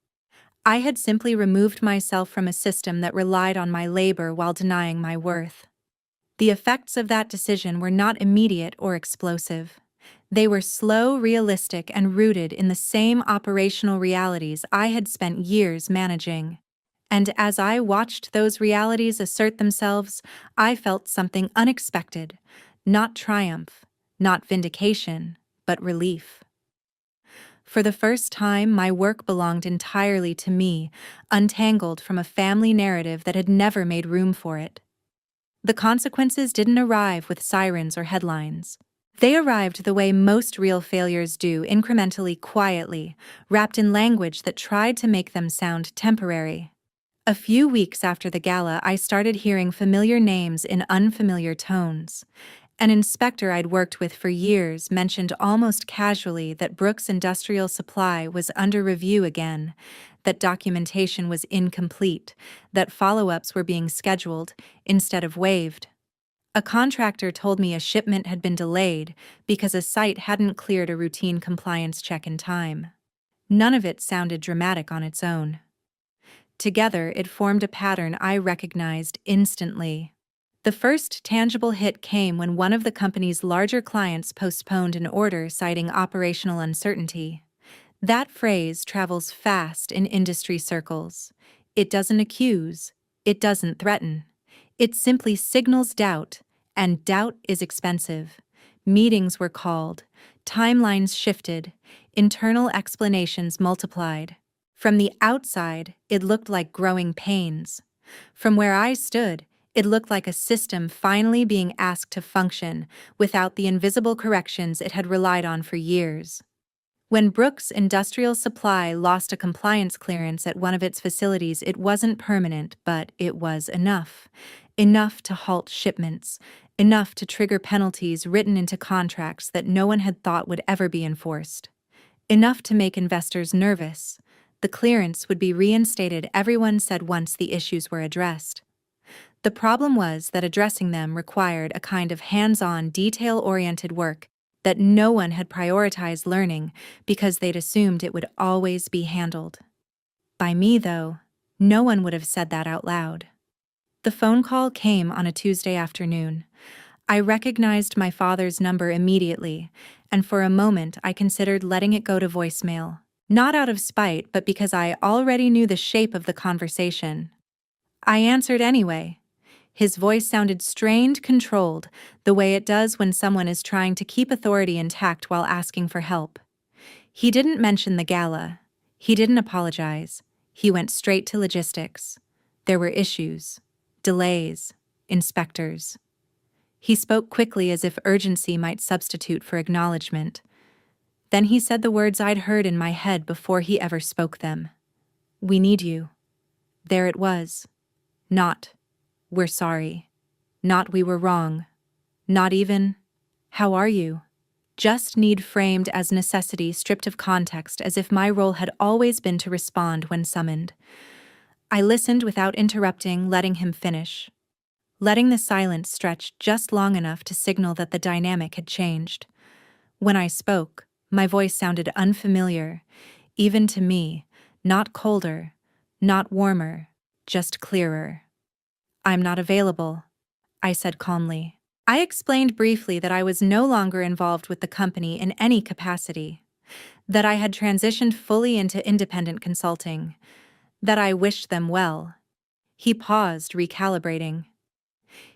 I had simply removed myself from a system that relied on my labor while denying my worth. The effects of that decision were not immediate or explosive. They were slow, realistic, and rooted in the same operational realities I had spent years managing. And as I watched those realities assert themselves, I felt something unexpected. Not triumph, not vindication, but relief. For the first time, my work belonged entirely to me, untangled from a family narrative that had never made room for it. The consequences didn't arrive with sirens or headlines. They arrived the way most real failures do, incrementally, quietly, wrapped in language that tried to make them sound temporary. A few weeks after the gala, I started hearing familiar names in unfamiliar tones. An inspector I'd worked with for years mentioned almost casually that Brooks Industrial Supply was under review again, that documentation was incomplete, that follow-ups were being scheduled instead of waived. A contractor told me a shipment had been delayed because a site hadn't cleared a routine compliance check in time. None of it sounded dramatic on its own. Together, it formed a pattern I recognized instantly. The first tangible hit came when one of the company's larger clients postponed an order citing operational uncertainty. That phrase travels fast in industry circles. It doesn't accuse, it doesn't threaten. It simply signals doubt, and doubt is expensive. Meetings were called, timelines shifted, internal explanations multiplied. From the outside, it looked like growing pains. From where I stood, it looked like a system finally being asked to function without the invisible corrections it had relied on for years. When Brooks Industrial Supply lost a compliance clearance at one of its facilities, it wasn't permanent, but it was enough. Enough to halt shipments, enough to trigger penalties written into contracts that no one had thought would ever be enforced. Enough to make investors nervous. The clearance would be reinstated, everyone said, once the issues were addressed. The problem was that addressing them required a kind of hands-on, detail-oriented work that no one had prioritized learning because they'd assumed it would always be handled. By me, though, no one would have said that out loud. The phone call came on a Tuesday afternoon. I recognized my father's number immediately, and for a moment I considered letting it go to voicemail. Not out of spite, but because I already knew the shape of the conversation. I answered anyway. His voice sounded strained, controlled, the way it does when someone is trying to keep authority intact while asking for help. He didn't mention the gala. He didn't apologize. He went straight to logistics. There were issues, delays, inspectors. He spoke quickly as if urgency might substitute for acknowledgement. Then he said the words I'd heard in my head before he ever spoke them. "We need you." There it was. Not, "We're sorry." Not, "We were wrong." Not even, "How are you?" Just need framed as necessity, stripped of context, as if my role had always been to respond when summoned. I listened without interrupting, letting him finish. Letting the silence stretch just long enough to signal that the dynamic had changed. When I spoke, my voice sounded unfamiliar, even to me, not colder, not warmer, just clearer. "I'm not available," I said calmly. I explained briefly that I was no longer involved with the company in any capacity, that I had transitioned fully into independent consulting, that I wished them well. He paused, recalibrating.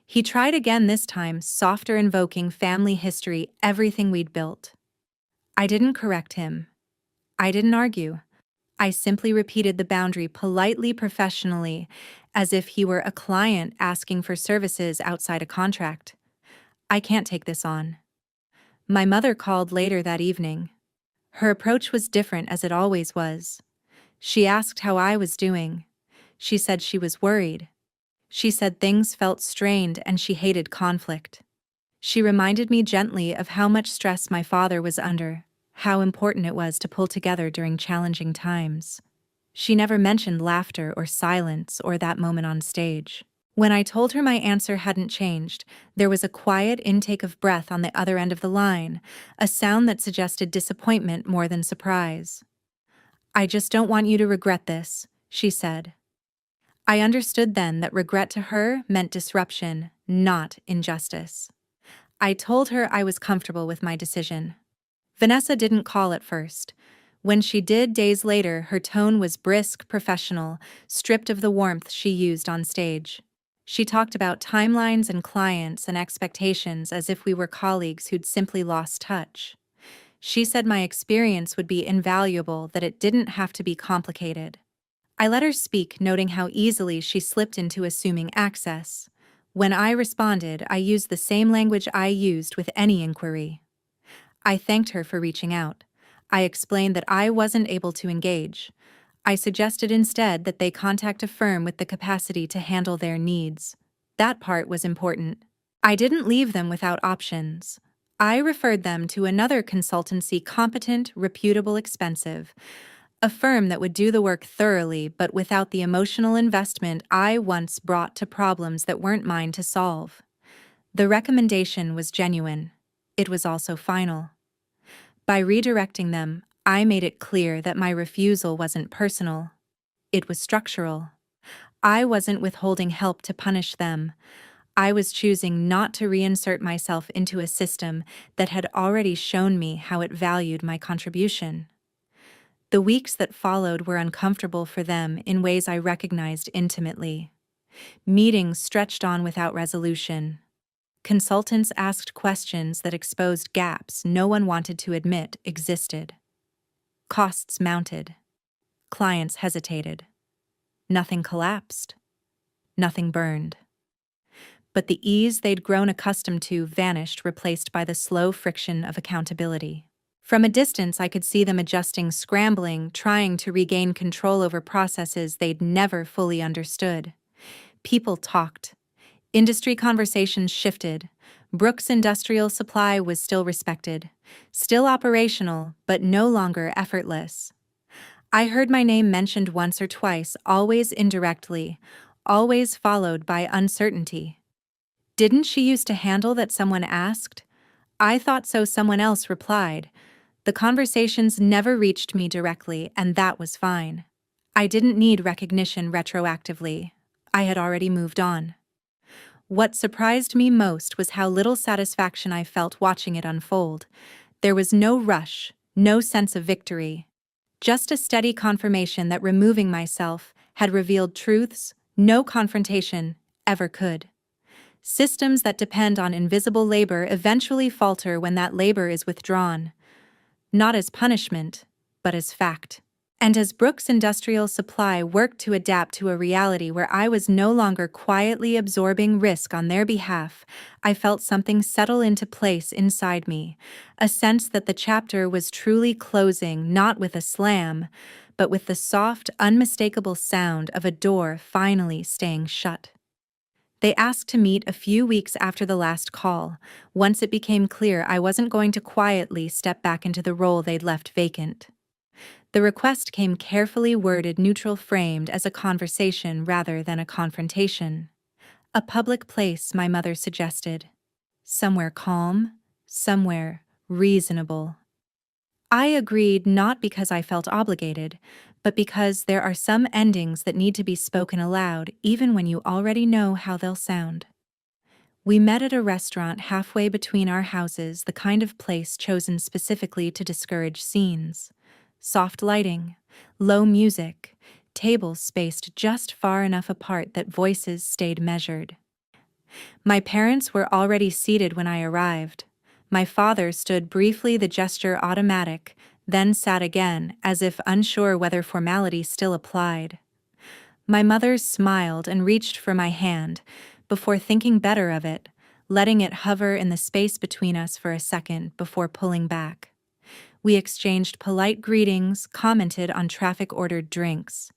He tried again, this time, softer, invoking family history, everything we'd built. I didn't correct him. I didn't argue. I simply repeated the boundary politely, professionally, as if he were a client asking for services outside a contract. "I can't take this on." My mother called later that evening. Her approach was different, as it always was. She asked how I was doing. She said she was worried. She said things felt strained and she hated conflict. She reminded me gently of how much stress my father was under, how important it was to pull together during challenging times. She never mentioned laughter or silence or that moment on stage. When I told her my answer hadn't changed, there was a quiet intake of breath on the other end of the line, a sound that suggested disappointment more than surprise. "I just don't want you to regret this," she said. I understood then that regret to her meant disruption, not injustice. I told her I was comfortable with my decision. Vanessa didn't call at first. When she did days later, her tone was brisk, professional, stripped of the warmth she used on stage. She talked about timelines and clients and expectations as if we were colleagues who'd simply lost touch. She said my experience would be invaluable, that it didn't have to be complicated. I let her speak, noting how easily she slipped into assuming access. When I responded, I used the same language I used with any inquiry. I thanked her for reaching out. I explained that I wasn't able to engage. I suggested instead that they contact a firm with the capacity to handle their needs. That part was important. I didn't leave them without options. I referred them to another consultancy, competent, reputable, expensive. A firm that would do the work thoroughly but without the emotional investment I once brought to problems that weren't mine to solve. The recommendation was genuine. It was also final. By redirecting them, I made it clear that my refusal wasn't personal. It was structural. I wasn't withholding help to punish them. I was choosing not to reinsert myself into a system that had already shown me how it valued my contribution. The weeks that followed were uncomfortable for them in ways I recognized intimately. Meetings stretched on without resolution. Consultants asked questions that exposed gaps no one wanted to admit existed. Costs mounted. Clients hesitated. Nothing collapsed. Nothing burned. But the ease they'd grown accustomed to vanished, replaced by the slow friction of accountability. From a distance, I could see them adjusting, scrambling, trying to regain control over processes they'd never fully understood. People talked. Industry conversations shifted. Brooks Industrial Supply was still respected, still operational, but no longer effortless. I heard my name mentioned once or twice, always indirectly, always followed by uncertainty. Didn't she used to handle that, someone asked? I thought so, someone else replied. The conversations never reached me directly, and that was fine. I didn't need recognition retroactively. I had already moved on. What surprised me most was how little satisfaction I felt watching it unfold. There was no rush, no sense of victory. Just a steady confirmation that removing myself had revealed truths no confrontation ever could. Systems that depend on invisible labor eventually falter when that labor is withdrawn, not as punishment, but as fact. And as Brooks Industrial Supply worked to adapt to a reality where I was no longer quietly absorbing risk on their behalf, I felt something settle into place inside me, a sense that the chapter was truly closing, not with a slam, but with the soft, unmistakable sound of a door finally staying shut. They asked to meet a few weeks after the last call, once it became clear I wasn't going to quietly step back into the role they'd left vacant. The request came carefully worded, neutral, framed as a conversation rather than a confrontation. A public place, my mother suggested. Somewhere calm, somewhere reasonable. I agreed, not because I felt obligated, but because there are some endings that need to be spoken aloud even when you already know how they'll sound. We met at a restaurant halfway between our houses, the kind of place chosen specifically to discourage scenes. Soft lighting, low music, tables spaced just far enough apart that voices stayed measured. My parents were already seated when I arrived. My father stood briefly, the gesture automatic, then sat again, as if unsure whether formality still applied. My mother smiled and reached for my hand, before thinking better of it, letting it hover in the space between us for a second before pulling back. We exchanged polite greetings, commented on traffic-ordered drinks.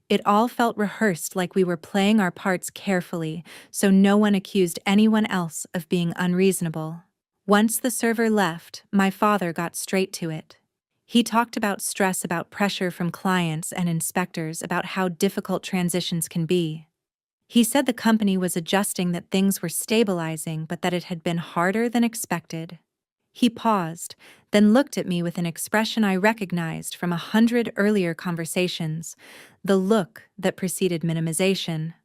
It all felt rehearsed, like we were playing our parts carefully, so no one accused anyone else of being unreasonable. Once the server left, my father got straight to it. He talked about stress, about pressure from clients and inspectors, about how difficult transitions can be. He said the company was adjusting, that things were stabilizing, but that it had been harder than expected. He paused, then looked at me with an expression I recognized from 100 earlier conversations, the look that preceded minimization.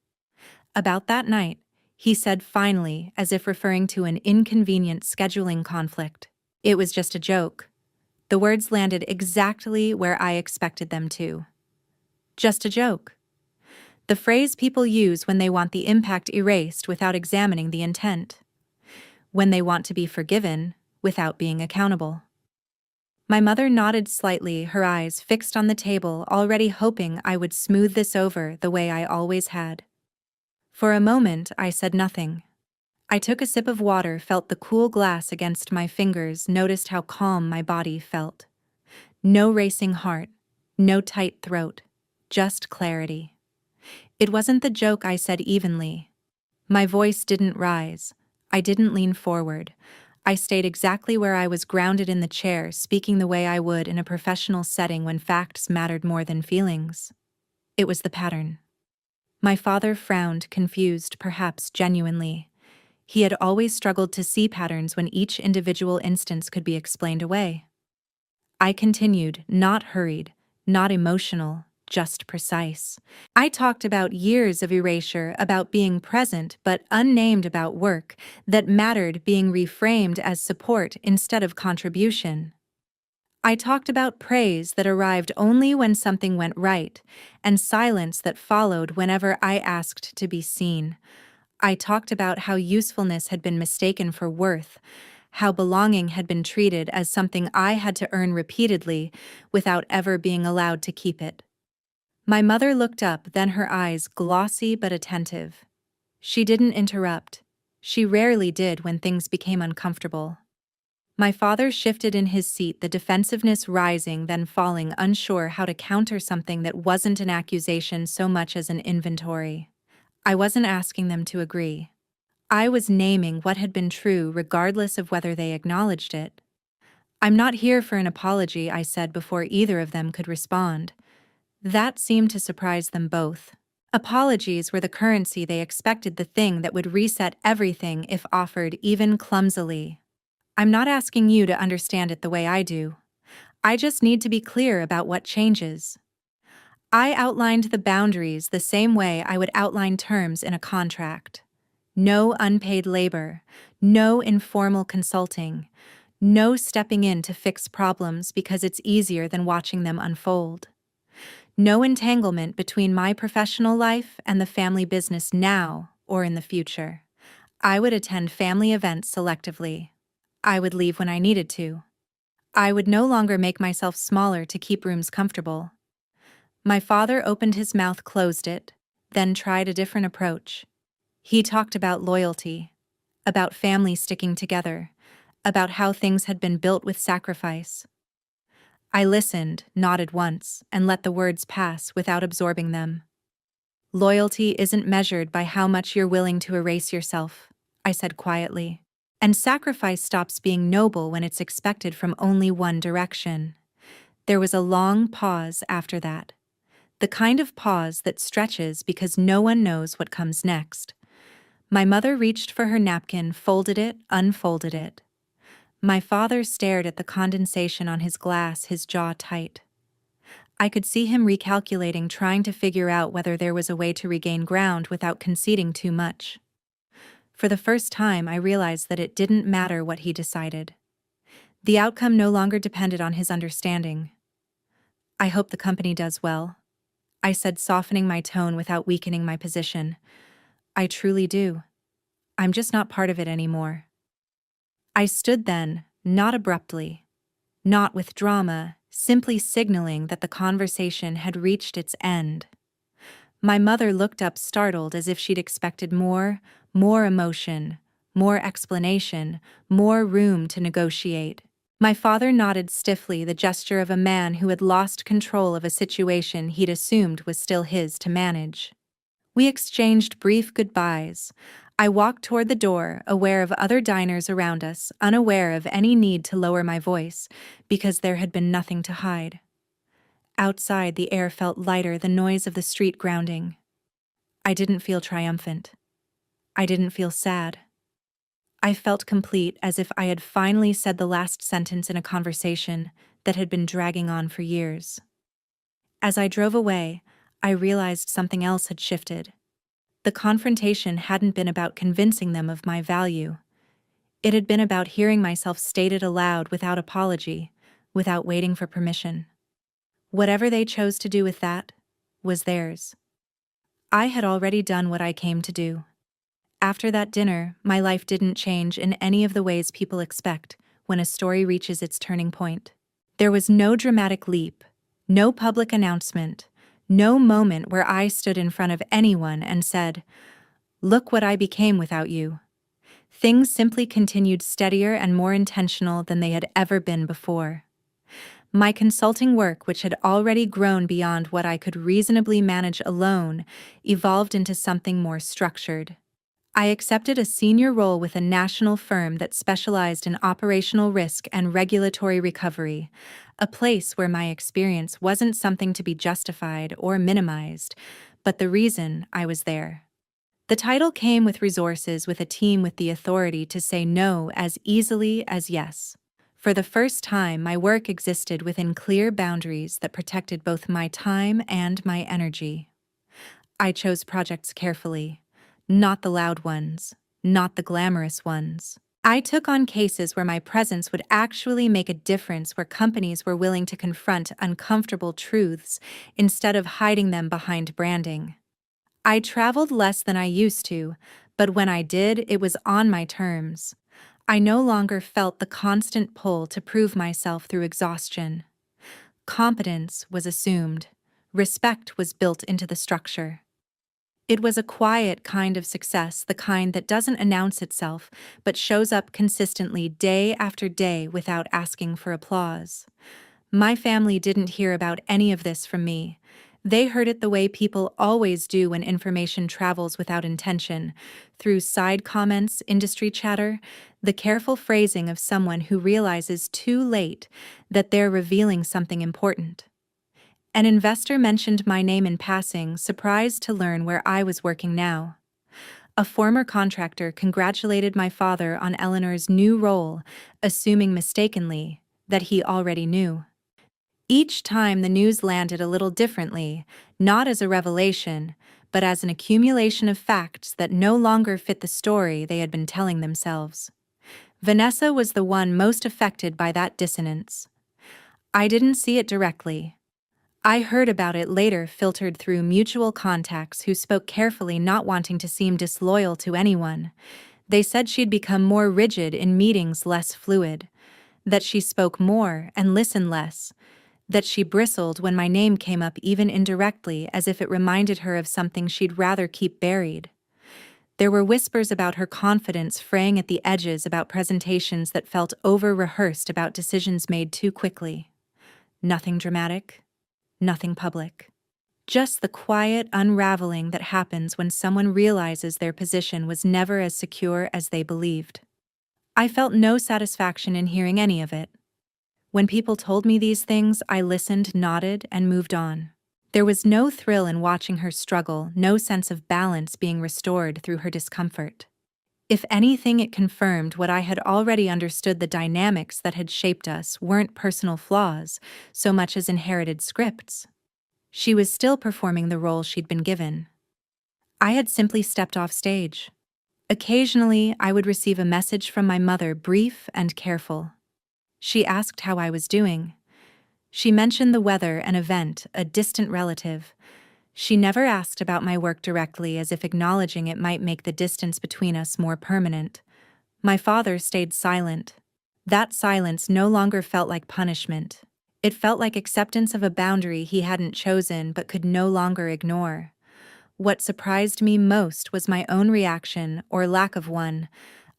About that night, he said finally, as if referring to an inconvenient scheduling conflict, "It was just a joke." The words landed exactly where I expected them to. Just a joke. The phrase people use when they want the impact erased without examining the intent. When they want to be forgiven without being accountable. My mother nodded slightly, her eyes fixed on the table, already hoping I would smooth this over the way I always had. For a moment, I said nothing. I took a sip of water, felt the cool glass against my fingers, noticed how calm my body felt. No racing heart, no tight throat, just clarity. It wasn't the joke, I said evenly. My voice didn't rise. I didn't lean forward. I stayed exactly where I was, grounded in the chair, speaking the way I would in a professional setting when facts mattered more than feelings. It was the pattern. My father frowned, confused, perhaps genuinely. He had always struggled to see patterns when each individual instance could be explained away. I continued, not hurried, not emotional, just precise. I talked about years of erasure, about being present but unnamed, about work that mattered being reframed as support instead of contribution. I talked about praise that arrived only when something went right, and silence that followed whenever I asked to be seen. I talked about how usefulness had been mistaken for worth, how belonging had been treated as something I had to earn repeatedly without ever being allowed to keep it. My mother looked up, then her eyes glossy but attentive. She didn't interrupt. She rarely did when things became uncomfortable. My father shifted in his seat, the defensiveness rising then falling, unsure how to counter something that wasn't an accusation so much as an inventory. I wasn't asking them to agree. I was naming what had been true regardless of whether they acknowledged it. "I'm not here for an apology," I said before either of them could respond. That seemed to surprise them both. Apologies were the currency they expected, the thing that would reset everything if offered even clumsily. "I'm not asking you to understand it the way I do. I just need to be clear about what changes." I outlined the boundaries the same way I would outline terms in a contract. No unpaid labor, no informal consulting, no stepping in to fix problems because it's easier than watching them unfold. No entanglement between my professional life and the family business now or in the future. I would attend family events selectively. I would leave when I needed to. I would no longer make myself smaller to keep rooms comfortable. My father opened his mouth, closed it, then tried a different approach. He talked about loyalty, about family sticking together, about how things had been built with sacrifice. I listened, nodded once, and let the words pass without absorbing them. "Loyalty isn't measured by how much you're willing to erase yourself," I said quietly. "And sacrifice stops being noble when it's expected from only one direction." There was a long pause after that. The kind of pause that stretches because no one knows what comes next. My mother reached for her napkin, folded it, unfolded it. My father stared at the condensation on his glass, his jaw tight. I could see him recalculating, trying to figure out whether there was a way to regain ground without conceding too much. For the first time, I realized that it didn't matter what he decided. The outcome no longer depended on his understanding. "I hope the company does well," I said, softening my tone without weakening my position. "I truly do. I'm just not part of it anymore." I stood then, not abruptly, not with drama, simply signaling that the conversation had reached its end. My mother looked up, startled, as if she'd expected more emotion, more explanation, more room to negotiate. My father nodded stiffly, the gesture of a man who had lost control of a situation he'd assumed was still his to manage. We exchanged brief goodbyes. I walked toward the door, aware of other diners around us, unaware of any need to lower my voice, because there had been nothing to hide. Outside, the air felt lighter, the noise of the street grounding. I didn't feel triumphant. I didn't feel sad. I felt complete, as if I had finally said the last sentence in a conversation that had been dragging on for years. As I drove away, I realized something else had shifted. The confrontation hadn't been about convincing them of my value. It had been about hearing myself stated aloud without apology, without waiting for permission. Whatever they chose to do with that was theirs. I had already done what I came to do. After that dinner, my life didn't change in any of the ways people expect when a story reaches its turning point. There was no dramatic leap, no public announcement, no moment where I stood in front of anyone and said, "Look what I became without you." Things simply continued, steadier and more intentional than they had ever been before. My consulting work, which had already grown beyond what I could reasonably manage alone, evolved into something more structured. I accepted a senior role with a national firm that specialized in operational risk and regulatory recovery, a place where my experience wasn't something to be justified or minimized, but the reason I was there. The title came with resources, with a team with the authority to say no as easily as yes. For the first time, my work existed within clear boundaries that protected both my time and my energy. I chose projects carefully. Not the loud ones, not the glamorous ones. I took on cases where my presence would actually make a difference, where companies were willing to confront uncomfortable truths instead of hiding them behind branding. I traveled less than I used to, but when I did, it was on my terms. I no longer felt the constant pull to prove myself through exhaustion. Competence was assumed. Respect was built into the structure. It was a quiet kind of success, the kind that doesn't announce itself, but shows up consistently day after day without asking for applause. My family didn't hear about any of this from me. They heard it the way people always do when information travels without intention, through side comments, industry chatter, the careful phrasing of someone who realizes too late that they're revealing something important. An investor mentioned my name in passing, surprised to learn where I was working now. A former contractor congratulated my father on Eleanor's new role, assuming mistakenly that he already knew. Each time the news landed a little differently, not as a revelation, but as an accumulation of facts that no longer fit the story they had been telling themselves. Vanessa was the one most affected by that dissonance. I didn't see it directly. I heard about it later, filtered through mutual contacts who spoke carefully, not wanting to seem disloyal to anyone. They said she'd become more rigid in meetings, less fluid, that she spoke more and listened less, that she bristled when my name came up even indirectly, as if it reminded her of something she'd rather keep buried. There were whispers about her confidence fraying at the edges, about presentations that felt over-rehearsed, about decisions made too quickly. Nothing dramatic. Nothing public. Just the quiet unraveling that happens when someone realizes their position was never as secure as they believed. I felt no satisfaction in hearing any of it. When people told me these things, I listened, nodded, and moved on. There was no thrill in watching her struggle, no sense of balance being restored through her discomfort. If anything, it confirmed what I had already understood: the dynamics that had shaped us weren't personal flaws so much as inherited scripts. She was still performing the role she'd been given. I had simply stepped off stage. Occasionally, I would receive a message from my mother, brief and careful. She asked how I was doing. She mentioned the weather, an event, a distant relative. She never asked about my work directly, as if acknowledging it might make the distance between us more permanent. My father stayed silent. That silence no longer felt like punishment. It felt like acceptance of a boundary he hadn't chosen but could no longer ignore. What surprised me most was my own reaction, or lack of one.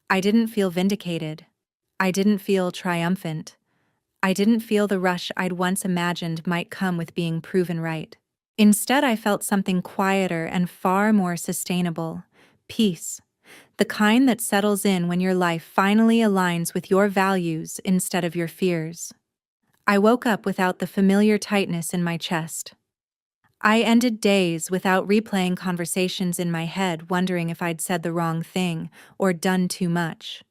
I didn't feel vindicated. I didn't feel triumphant. I didn't feel the rush I'd once imagined might come with being proven right. Instead, I felt something quieter and far more sustainable: peace, the kind that settles in when your life finally aligns with your values instead of your fears. I woke up without the familiar tightness in my chest. I ended days without replaying conversations in my head, wondering if I'd said the wrong thing or done too much.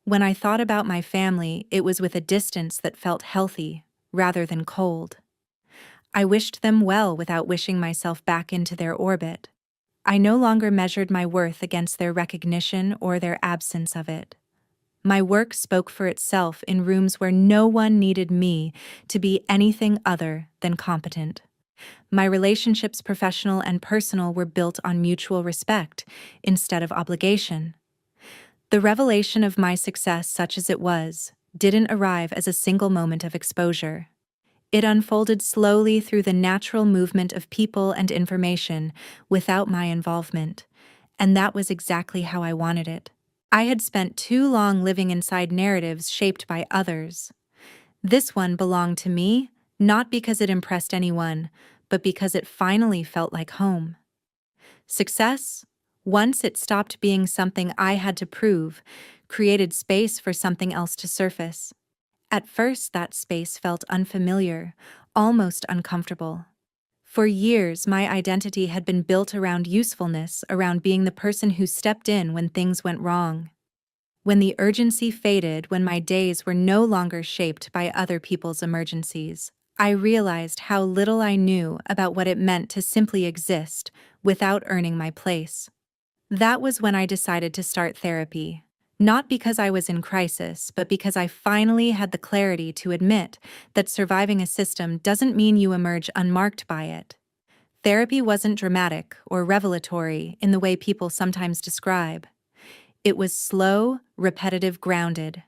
When I thought about my family, it was with a distance that felt healthy rather than cold. I wished them well without wishing myself back into their orbit. I no longer measured my worth against their recognition or their absence of it. My work spoke for itself in rooms where no one needed me to be anything other than competent. My relationships, professional and personal, were built on mutual respect instead of obligation. The revelation of my success, such as it was, didn't arrive as a single moment of exposure. It unfolded slowly through the natural movement of people and information without my involvement, and that was exactly how I wanted it. I had spent too long living inside narratives shaped by others. This one belonged to me, not because it impressed anyone, but because it finally felt like home. Success, once it stopped being something I had to prove, created space for something else to surface. At first, that space felt unfamiliar, almost uncomfortable. For years, my identity had been built around usefulness, around being the person who stepped in when things went wrong. When the urgency faded, when my days were no longer shaped by other people's emergencies, I realized how little I knew about what it meant to simply exist without earning my place. That was when I decided to start therapy. Not because I was in crisis, but because I finally had the clarity to admit that surviving a system doesn't mean you emerge unmarked by it. Therapy wasn't dramatic or revelatory in the way people sometimes describe. It was slow, repetitive, grounded.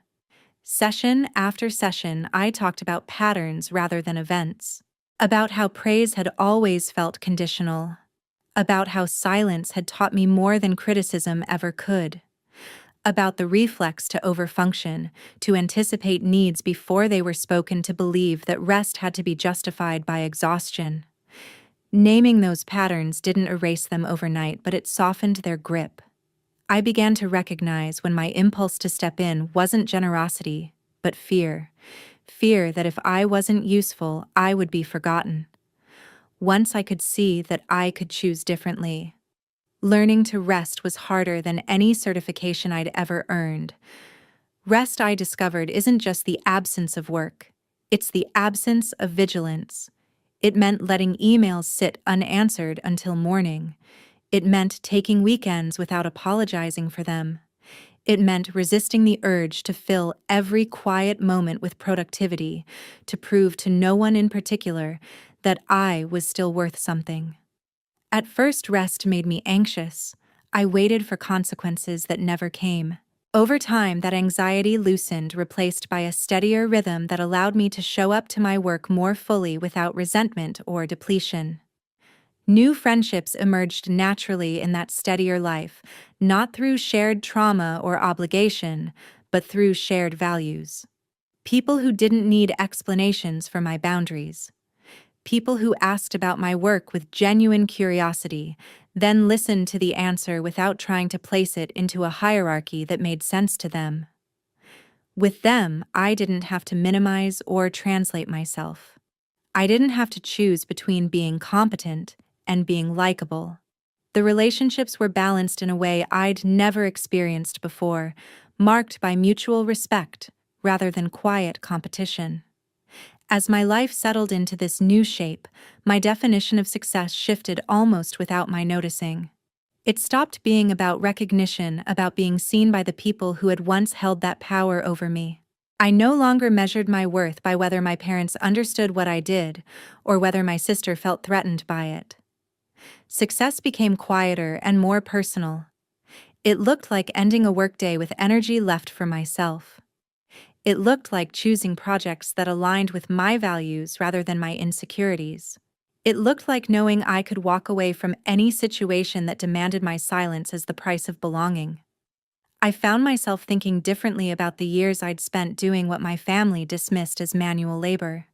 Session after session, I talked about patterns rather than events, about how praise had always felt conditional, about how silence had taught me more than criticism ever could, about the reflex to overfunction, to anticipate needs before they were spoken, to believe that rest had to be justified by exhaustion. Naming those patterns didn't erase them overnight, but it softened their grip. I began to recognize when my impulse to step in wasn't generosity, but fear. Fear that if I wasn't useful, I would be forgotten. Once I could see that I could choose differently. Learning to rest was harder than any certification I'd ever earned. Rest, I discovered, isn't just the absence of work. It's the absence of vigilance. It meant letting emails sit unanswered until morning. It meant taking weekends without apologizing for them. It meant resisting the urge to fill every quiet moment with productivity, to prove to no one in particular that I was still worth something. At first, rest made me anxious. I waited for consequences that never came. Over time, that anxiety loosened, replaced by a steadier rhythm that allowed me to show up to my work more fully without resentment or depletion. New friendships emerged naturally in that steadier life, not through shared trauma or obligation, but through shared values. People who didn't need explanations for my boundaries. People who asked about my work with genuine curiosity, then listened to the answer without trying to place it into a hierarchy that made sense to them. With them, I didn't have to minimize or translate myself. I didn't have to choose between being competent and being likable. The relationships were balanced in a way I'd never experienced before, marked by mutual respect rather than quiet competition. As my life settled into this new shape, my definition of success shifted almost without my noticing. It stopped being about recognition, about being seen by the people who had once held that power over me. I no longer measured my worth by whether my parents understood what I did or whether my sister felt threatened by it. Success became quieter and more personal. It looked like ending a workday with energy left for myself. It looked like choosing projects that aligned with my values rather than my insecurities. It looked like knowing I could walk away from any situation that demanded my silence as the price of belonging. I found myself thinking differently about the years I'd spent doing what my family dismissed as manual labor.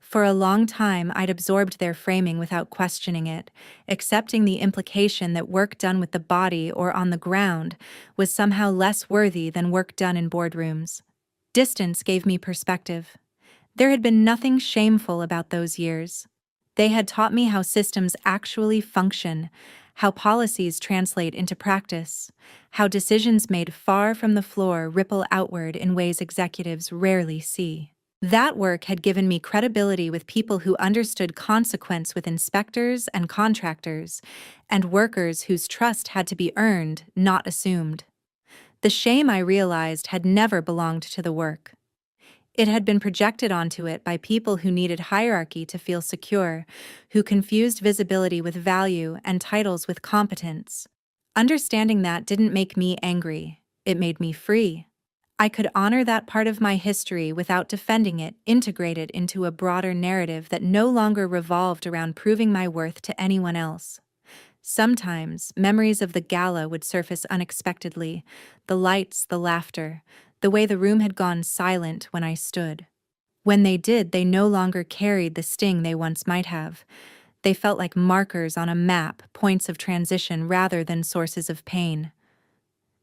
For a long time, I'd absorbed their framing without questioning it, accepting the implication that work done with the body or on the ground was somehow less worthy than work done in boardrooms. Distance gave me perspective. There had been nothing shameful about those years. They had taught me how systems actually function, how policies translate into practice, how decisions made far from the floor ripple outward in ways executives rarely see. That work had given me credibility with people who understood consequence with inspectors and contractors, and workers whose trust had to be earned, not assumed. The shame, I realized, had never belonged to the work. It had been projected onto it by people who needed hierarchy to feel secure, who confused visibility with value and titles with competence. Understanding that didn't make me angry. It made me free. I could honor that part of my history without defending it, integrate it into a broader narrative that no longer revolved around proving my worth to anyone else. Sometimes, memories of the gala would surface unexpectedly, the lights, the laughter, the way the room had gone silent when I stood. When they did, they no longer carried the sting they once might have. They felt like markers on a map, points of transition rather than sources of pain.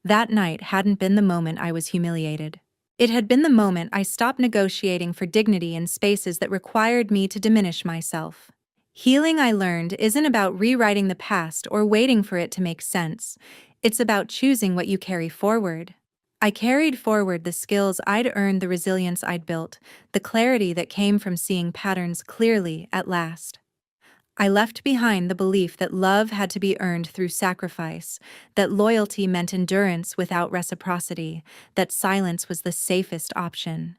That night hadn't been the moment I was humiliated. It had been the moment I stopped negotiating for dignity in spaces that required me to diminish myself. Healing, I learned, isn't about rewriting the past or waiting for it to make sense. It's about choosing what you carry forward. I carried forward the skills I'd earned, the resilience I'd built, the clarity that came from seeing patterns clearly at last. I left behind the belief that love had to be earned through sacrifice, that loyalty meant endurance without reciprocity, that silence was the safest option.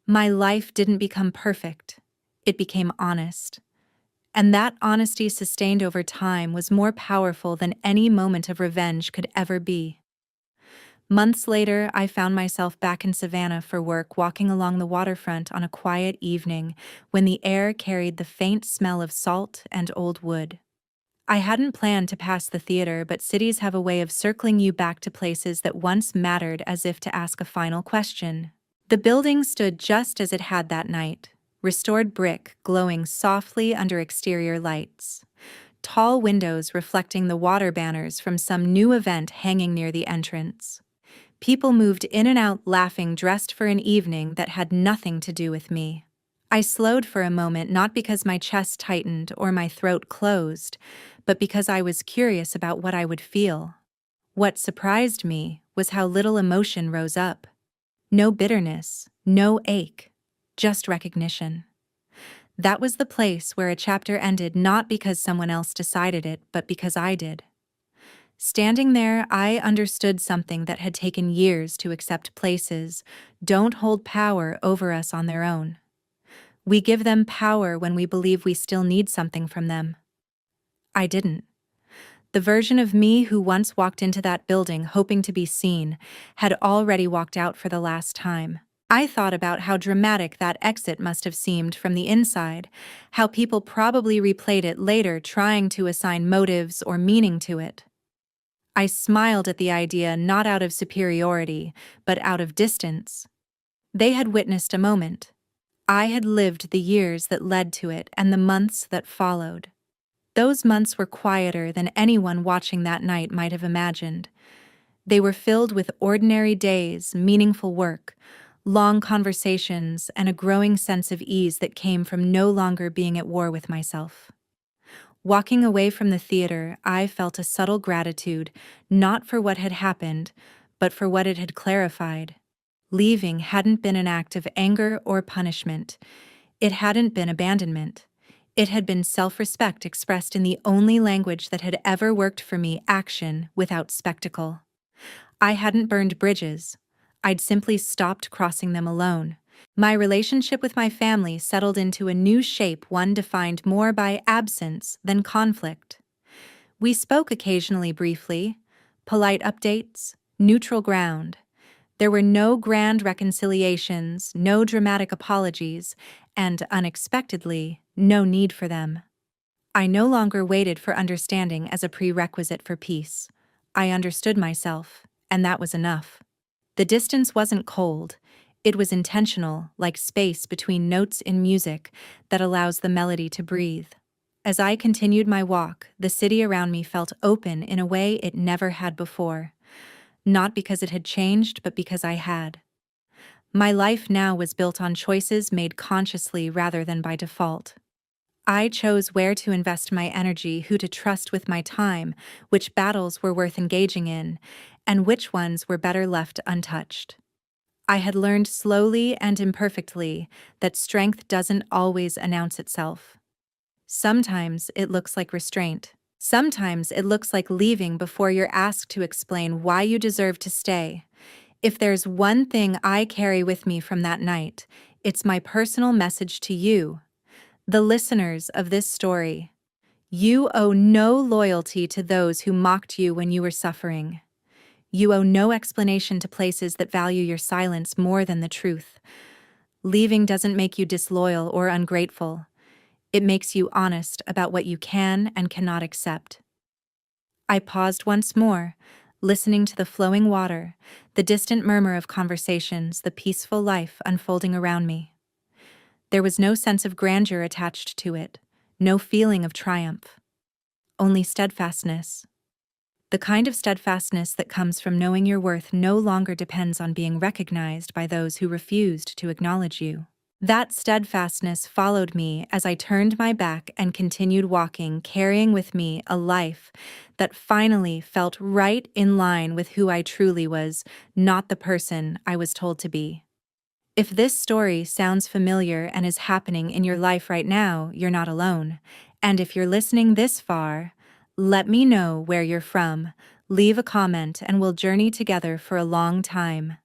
My life didn't become perfect. It became honest. And that honesty, sustained over time, was more powerful than any moment of revenge could ever be. Months later, I found myself back in Savannah for work, walking along the waterfront on a quiet evening when the air carried the faint smell of salt and old wood. I hadn't planned to pass the theater, but cities have a way of circling you back to places that once mattered, as if to ask a final question. The building stood just as it had that night, restored brick glowing softly under exterior lights, tall windows reflecting the water banners from some new event hanging near the entrance. People moved in and out laughing, dressed for an evening that had nothing to do with me. I slowed for a moment, not because my chest tightened or my throat closed, but because I was curious about what I would feel. What surprised me was how little emotion rose up. No bitterness, no ache, just recognition. That was the place where a chapter ended, not because someone else decided it, but because I did. Standing there, I understood something that had taken years to accept. Places don't hold power over us on their own. We give them power when we believe we still need something from them. I didn't. The version of me who once walked into that building hoping to be seen had already walked out for the last time. I thought about how dramatic that exit must have seemed from the inside, how people probably replayed it later trying to assign motives or meaning to it. I smiled at the idea, not out of superiority, but out of distance. They had witnessed a moment. I had lived the years that led to it and the months that followed. Those months were quieter than anyone watching that night might have imagined. They were filled with ordinary days, meaningful work, long conversations, and a growing sense of ease that came from no longer being at war with myself. Walking away from the theater, I felt a subtle gratitude, not for what had happened, but for what it had clarified. Leaving hadn't been an act of anger or punishment. It hadn't been abandonment. It had been self-respect expressed in the only language that had ever worked for me: action without spectacle. I hadn't burned bridges. I'd simply stopped crossing them alone. My relationship with my family settled into a new shape, one defined more by absence than conflict. We spoke occasionally, briefly, polite updates, neutral ground. There were no grand reconciliations, no dramatic apologies, and, unexpectedly, no need for them. I no longer waited for understanding as a prerequisite for peace. I understood myself, and that was enough. The distance wasn't cold. It was intentional, like space between notes in music that allows the melody to breathe. As I continued my walk, the city around me felt open in a way it never had before. Not because it had changed, but because I had. My life now was built on choices made consciously rather than by default. I chose where to invest my energy, who to trust with my time, which battles were worth engaging in, and which ones were better left untouched. I had learned slowly and imperfectly that strength doesn't always announce itself. Sometimes it looks like restraint. Sometimes it looks like leaving before you're asked to explain why you deserve to stay. If there's one thing I carry with me from that night, it's my personal message to you, the listeners of this story. You owe no loyalty to those who mocked you when you were suffering. You owe no explanation to places that value your silence more than the truth. Leaving doesn't make you disloyal or ungrateful. It makes you honest about what you can and cannot accept. I paused once more, listening to the flowing water, the distant murmur of conversations, the peaceful life unfolding around me. There was no sense of grandeur attached to it, no feeling of triumph. Only steadfastness. The kind of steadfastness that comes from knowing your worth no longer depends on being recognized by those who refused to acknowledge you. That steadfastness followed me as I turned my back and continued walking, carrying with me a life that finally felt right in line with who I truly was, not the person I was told to be. If this story sounds familiar and is happening in your life right now, you're not alone. And if you're listening this far, let me know where you're from. Leave a comment and we'll journey together for a long time.